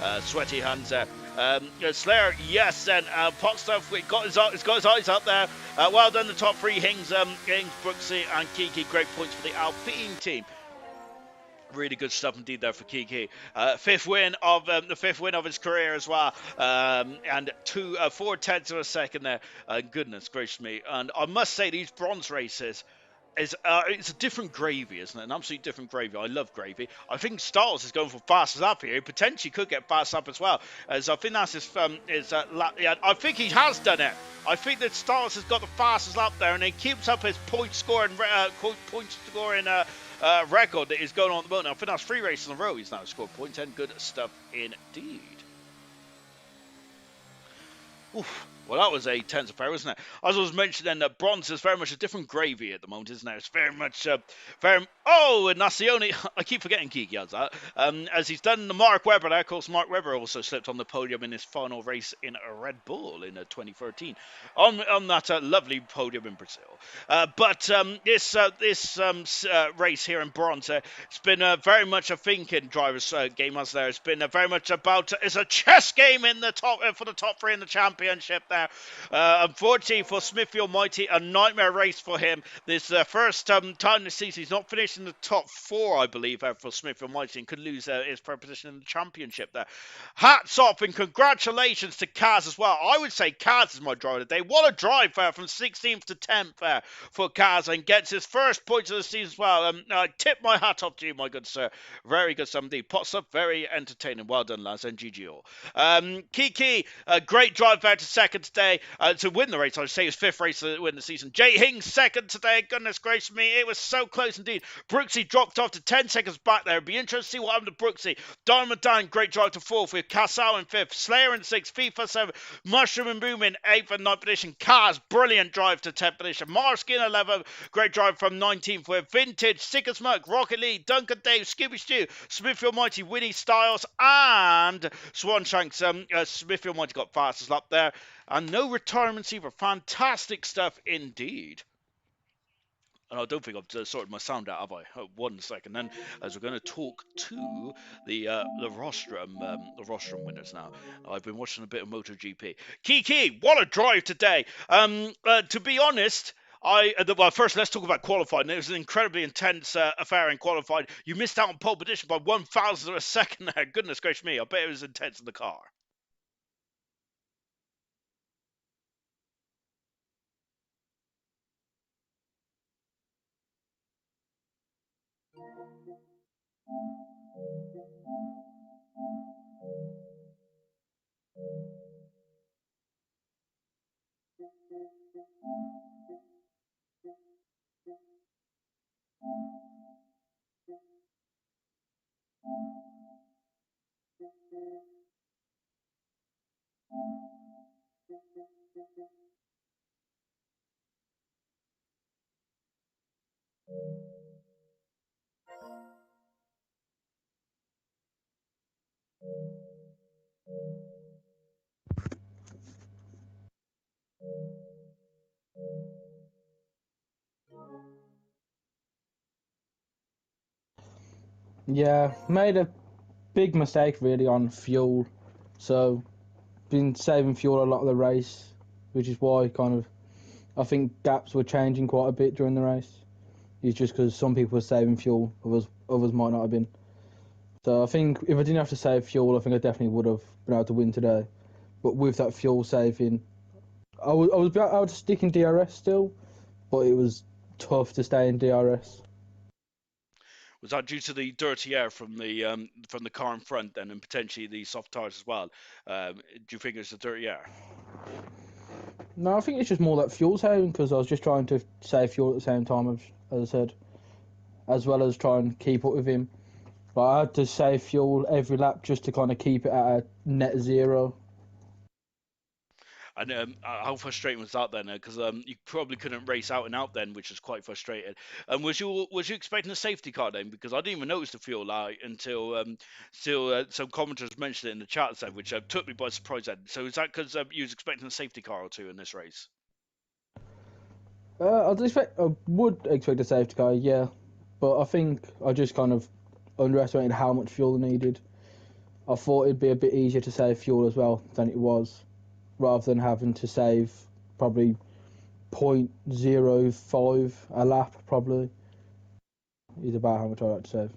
well. Sweaty hands there. Slayer, yes, and Potstuff, he's got his eyes up there. Well done, the top 3, Hinks, Brooksy, and Kiki. Great points for the Alpine team. Really good stuff indeed there for Kiki. 5th win of his career as well, and 4/10 of a second there. Goodness gracious me! And I must say, these bronze races. It's a different gravy, isn't it? An absolute different gravy. I love gravy. I think Styles is going for fastest up here. He potentially could get fast up as well. As I think that's I think he has done it. I think that Styles has got the fastest lap there, and he keeps up his point scoring record that is going on at the moment. I think that's 3 races in a row. He's now scored points, and good stuff indeed. Oof. Well, that was a tense affair, wasn't it? As I was mentioning, bronze is very much a different gravy at the moment, isn't it? It's very much, Oh, and that's the only... I keep forgetting Kiki has that. As he's done the Mark Webber there. Of course, Mark Webber also slipped on the podium in his final race in a Red Bull in 2013. On that lovely podium in Brazil. But this race here in bronze, it's been very much a thinking driver's game, as there. It's been very much about... it's a chess game in the top for the top 3 in the championship there. there. Unfortunately for Smithfield Mighty, a nightmare race for him. This first time this season, he's not finished in the top 4, I believe, for Smithfield Mighty, and could lose his first position in the championship there. Hats off and congratulations to Kaz as well. I would say Kaz is my driver today. What a drive from 16th to 10th for Kaz, and gets his first points of the season as well. I tip my hat off to you, my good sir. Very good somebody. Pots up, very entertaining. Well done, lads, and GG all. Kiki, a great drive there to second today to win the race. I would say his 5th race to win the season. Jay Hing second today. Goodness gracious me, it was so close indeed. Brooksy dropped off to 10 seconds back there. It'd be interesting to see what happened to Brooksy. Diamond Dan, great drive to 4th with Casal in 5th. Slayer in 6th. FIFA 7. Mushroom and Boom in 8th and 9th position. Kaz, brilliant drive to 10th position. Marskin 11th. Great drive from 19th with Vintage, Sick as Smoke, Rocket League, Duncan Dave, Scooby Stew, Smithfield Mighty, Winnie Styles, and Swanshanks. Smithfield Mighty got fastest lap there. And no retirements either. Fantastic stuff indeed. And I don't think I've sorted my sound out, have I? Oh, 1 second. Then, as we're going to talk to the rostrum winners now. I've been watching a bit of MotoGP. Kiki, what a drive today! To be honest, well, first let's talk about qualifying. It was an incredibly intense affair in qualifying. You missed out on pole position by 1,000 of a second there. Goodness gracious me! I bet it was intense in the car. Yeah, made a big mistake really on fuel. So, been saving fuel a lot of the race, which is why I think gaps were changing quite a bit during the race. It's just because some people were saving fuel, others might not have been. So I think if I didn't have to save fuel, I think I definitely would have been able to win today. But with that fuel saving, I was able to stick in DRS still, but it was tough to stay in DRS. Was that due to the dirty air from the car in front then, and potentially the soft tires as well? Do you think it's the dirty air? No, I think it's just more that fuel saving because I was just trying to save fuel at the same time, as I said, as well as try and keep up with him. But I had to save fuel every lap just to kind of keep it at a net zero. And how frustrating was that then? Because you probably couldn't race out and out then, which is quite frustrating. And was you expecting a safety car then? Because I didn't even notice the fuel light until some commenters mentioned it in the chat then, which took me by surprise then. So is that because you was expecting a safety car or two in this race? I would expect a safety car, yeah, but I think I just kind of underestimated how much fuel I needed. I thought it'd be a bit easier to save fuel as well than it was, rather than having to save probably 0.05 a lap, probably, is about how much I like to save.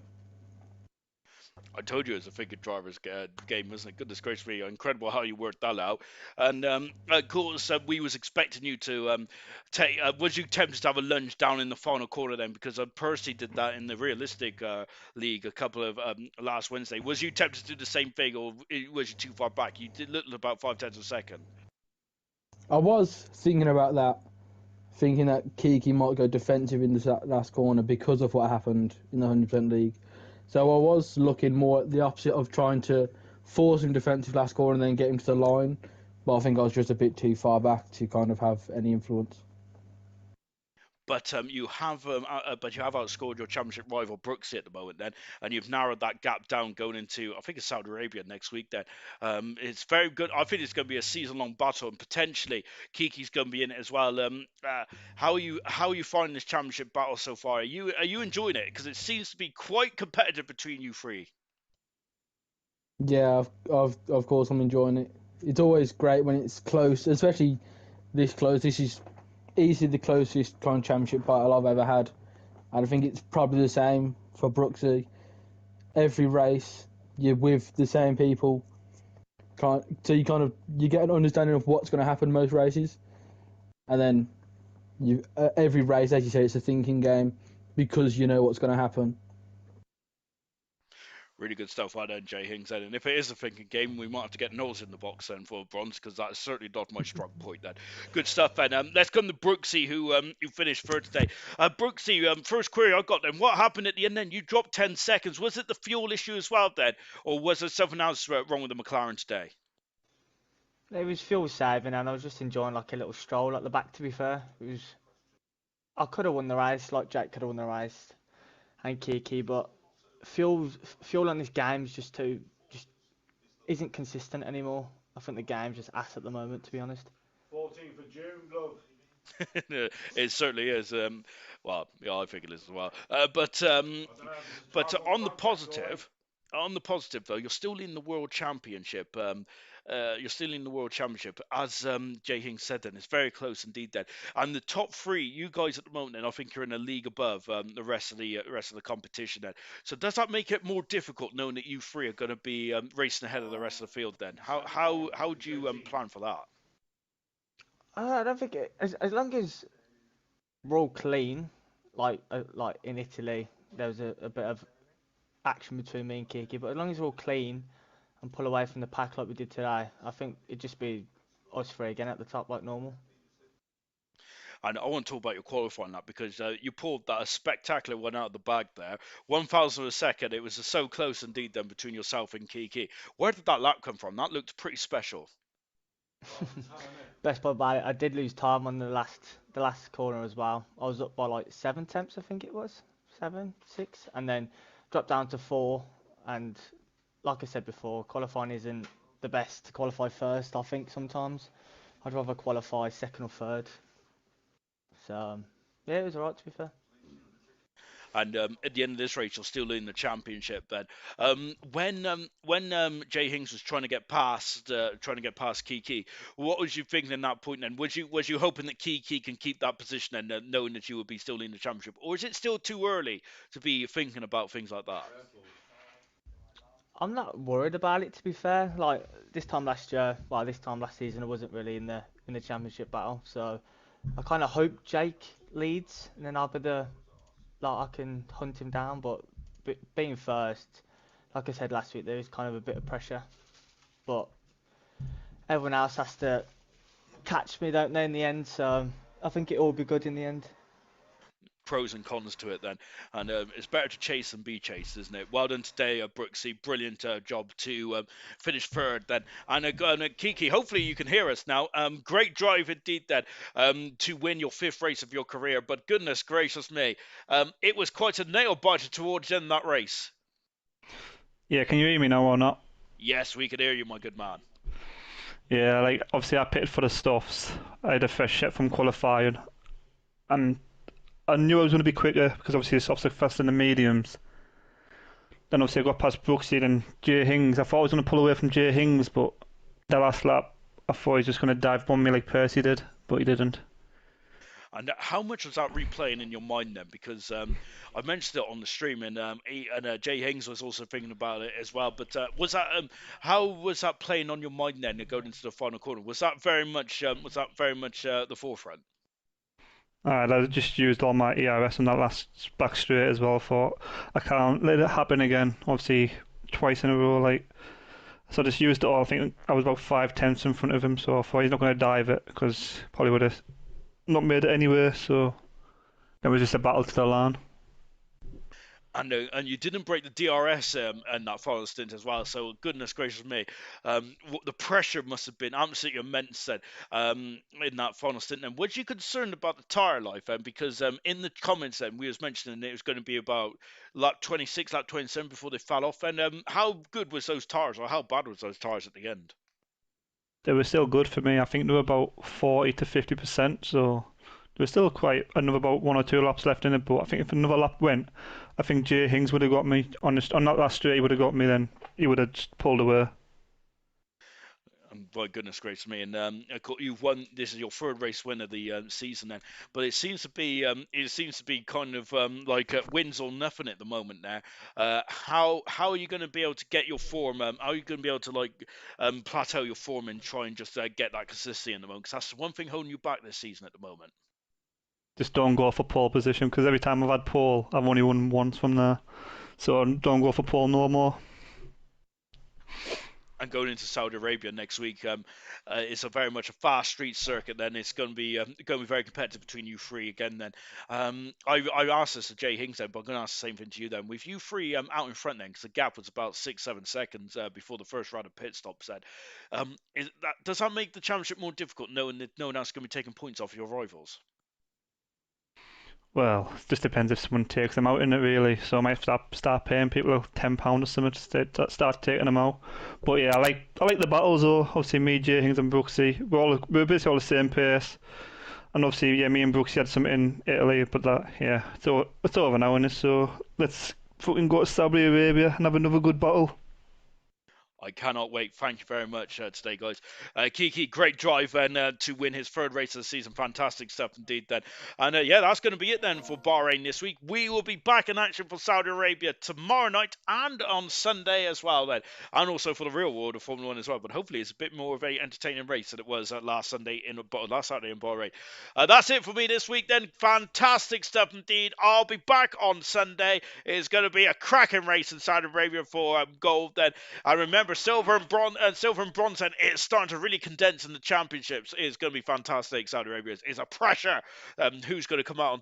I told you it was a figure driver's game, wasn't it? Goodness gracious me, incredible how you worked that out. And of course, we was expecting you to take. Was you tempted to have a lunge down in the final quarter then? Because Percy did that in the realistic league a couple of last Wednesday. Was you tempted to do the same thing, or was you too far back? You did little about 5/10 of a second. I was thinking about that, thinking that Kiki might go defensive in the last corner because of what happened in the 100% league. So I was looking more at the opposite of trying to force him defensive last corner and then get him to the line. But I think I was just a bit too far back to kind of have any influence. But you have outscored your championship rival Brooksy at the moment then, and you've narrowed that gap down going into, I think it's Saudi Arabia next week then. It's very good. I think it's going to be a season-long battle, and potentially Kiki's going to be in it as well. How are you finding this championship battle so far? Are you enjoying it? Because it seems to be quite competitive between you three. Yeah, of course I'm enjoying it. It's always great when it's close, especially this close. This is easily the closest kind of championship battle I've ever had, and I think it's probably the same for Brooksy. Every race, you're with the same people, so you get an understanding of what's going to happen most races, and then every race, as you say, it's a thinking game because you know what's going to happen. Really good stuff well done, Jay Hings. And if it is a thinking game, we might have to get Knowles in the box then for bronze, because that's certainly not my strong point then. Good stuff, then. Let's come to Brooksy, who finished third today. Brooksy, first query I got then. What happened at the end then? You dropped 10 seconds. Was it the fuel issue as well then? Or was there something else wrong with the McLaren today? It was fuel saving, and I was just enjoying like a little stroll at the back. To be fair, I could have won the race, like Jake could have won the race, and Kiki, but fuel on this game is just isn't consistent anymore. I think the game's just ass at the moment, to be honest. 14th of June, love. It certainly is. Well, yeah, I think it is as well. But on the positive though, you're still in the world championship. You're still in the world championship, as Jay Hings said. Then it's very close indeed. Then, and the top three, you guys at the moment, then I think you're in a league above the rest of the competition. Then, so does that make it more difficult knowing that you three are going to be racing ahead of the rest of the field? Then, how do you plan for that? I don't think as long as we're all clean, like in Italy, there was a bit of action between me and Kiki, but as long as we're all clean and pull away from the pack like we did today, I think it'd just be us three again at the top like normal. And I want to talk about your qualifying that, because you pulled that a spectacular one out of the bag there. 1,000 a second. It was so close indeed then between yourself and Kiki. Where did that lap come from? That looked pretty special. Best part about it, I did lose time on the last corner as well. I was up by like 7 tenths, I think it was 7, 6, and then dropped down to 4. And like I said before, qualifying isn't the best to qualify first. I think sometimes I'd rather qualify second or third. So yeah, it was alright to be fair. And at the end of this race, you're still in the championship. Then, when Jay Hings was trying to get past Kiki, what was you thinking at that point? Then, was you hoping that Kiki can keep that position and knowing that you would be still in the championship, or is it still too early to be thinking about things like that? I'm not worried about it, to be fair. Like this time last season, I wasn't really in the championship battle, so I kind of hope Jake leads, and then I can hunt him down. But being first, like I said last week, there is kind of a bit of pressure, but everyone else has to catch me, don't they, in the end? So I think it will be good in the end. Pros and cons to it then, and it's better to chase than be chased, isn't it? Well done today, Brooksy. Brilliant job to finish third then. And Kiki, hopefully you can hear us now. Great drive indeed then to win your 5th race of your career, but goodness gracious me, it was quite a nail biter towards the end of that race. Yeah, can you hear me now or not? Yes, we can hear you, my good man. Yeah, like obviously I pitted for the stuffs. I had a fresh shit from qualifying, and I knew I was going to be quicker because obviously the softs are faster than the mediums. Then obviously I got past Brooksy and Jay Hings. I thought I was going to pull away from Jay Hings, but the last lap I thought he was just going to dive bomb me like Percy did, but he didn't. And how much was that replaying in your mind then? Because I mentioned it on the stream, and Jay Hings was also thinking about it as well. But how was that playing on your mind then, going into the final corner? Was that very much the forefront? I just used all my ERS on that last back straight as well. Thought I can't let it happen again. Obviously twice in a row, like. So I just used it all. I think I was about 5 tenths in front of him, so I thought he's not going to dive it because probably would have not made it anyway. So it was just a battle to the line. And you didn't break the DRS in that final stint as well. So goodness gracious me, the pressure must have been absolutely immense then in that final stint. And was you concerned about the tyre life then? Because in the comments then we was mentioning it was going to be about lap 26, lap 27 before they fell off. And how good was those tyres, or how bad was those tyres at the end? They were still good for me. I think they were about 40 to 50%. So there was still quite another about 1 or 2 laps left in it. But I think if another lap went, I think Jay Hings would have got me on that last straight. He would have got me. Then he would have just pulled away. My goodness gracious me! And of course you've won. This is your third race win of the season, then. But it seems to be kind of like wins or nothing at the moment now. How are you going to be able to get your form? How are you going to be able to like plateau your form and try and just get that consistency in the moment? Because that's one thing holding you back this season at the moment. Just don't go for pole position, because every time I've had pole, I've only won once from there. So don't go for pole no more. And going into Saudi Arabia next week, it's a very much a fast street circuit. Then it's going to be very competitive between you three again. Then I asked this to Jay Hings then, but I'm going to ask the same thing to you then. With you three out in front then, because the gap was about 6-7 seconds before the first round of pit stops. Then does that make the championship more difficult, knowing that no one else is going to be taking points off your rivals? Well, it just depends if someone takes them out in it, really. So I might have to start paying people £10 or something to start taking them out. But yeah, I like the battles though. Obviously, me, Jay Hings, and Brooksy, we're basically all the same pace. And obviously, yeah, me and Brooksy had some in Italy, but it's over now, innit? So let's fucking go to Saudi Arabia and have another good battle. I cannot wait. Thank you very much today, guys. Kiki, great drive and to win his third race of the season. Fantastic stuff indeed then. And yeah, that's going to be it then for Bahrain this week. We will be back in action for Saudi Arabia tomorrow night and on Sunday as well then. And also for the real world of Formula 1 as well. But hopefully it's a bit more of a entertaining race than it was last Saturday in Bahrain. That's it for me this week then. Fantastic stuff indeed. I'll be back on Sunday. It's going to be a cracking race in Saudi Arabia for gold then. And remember, silver and bronze, and it's starting to really condense in the championships. It's going to be fantastic. Saudi Arabia is a pressure. Who's going to come out on top?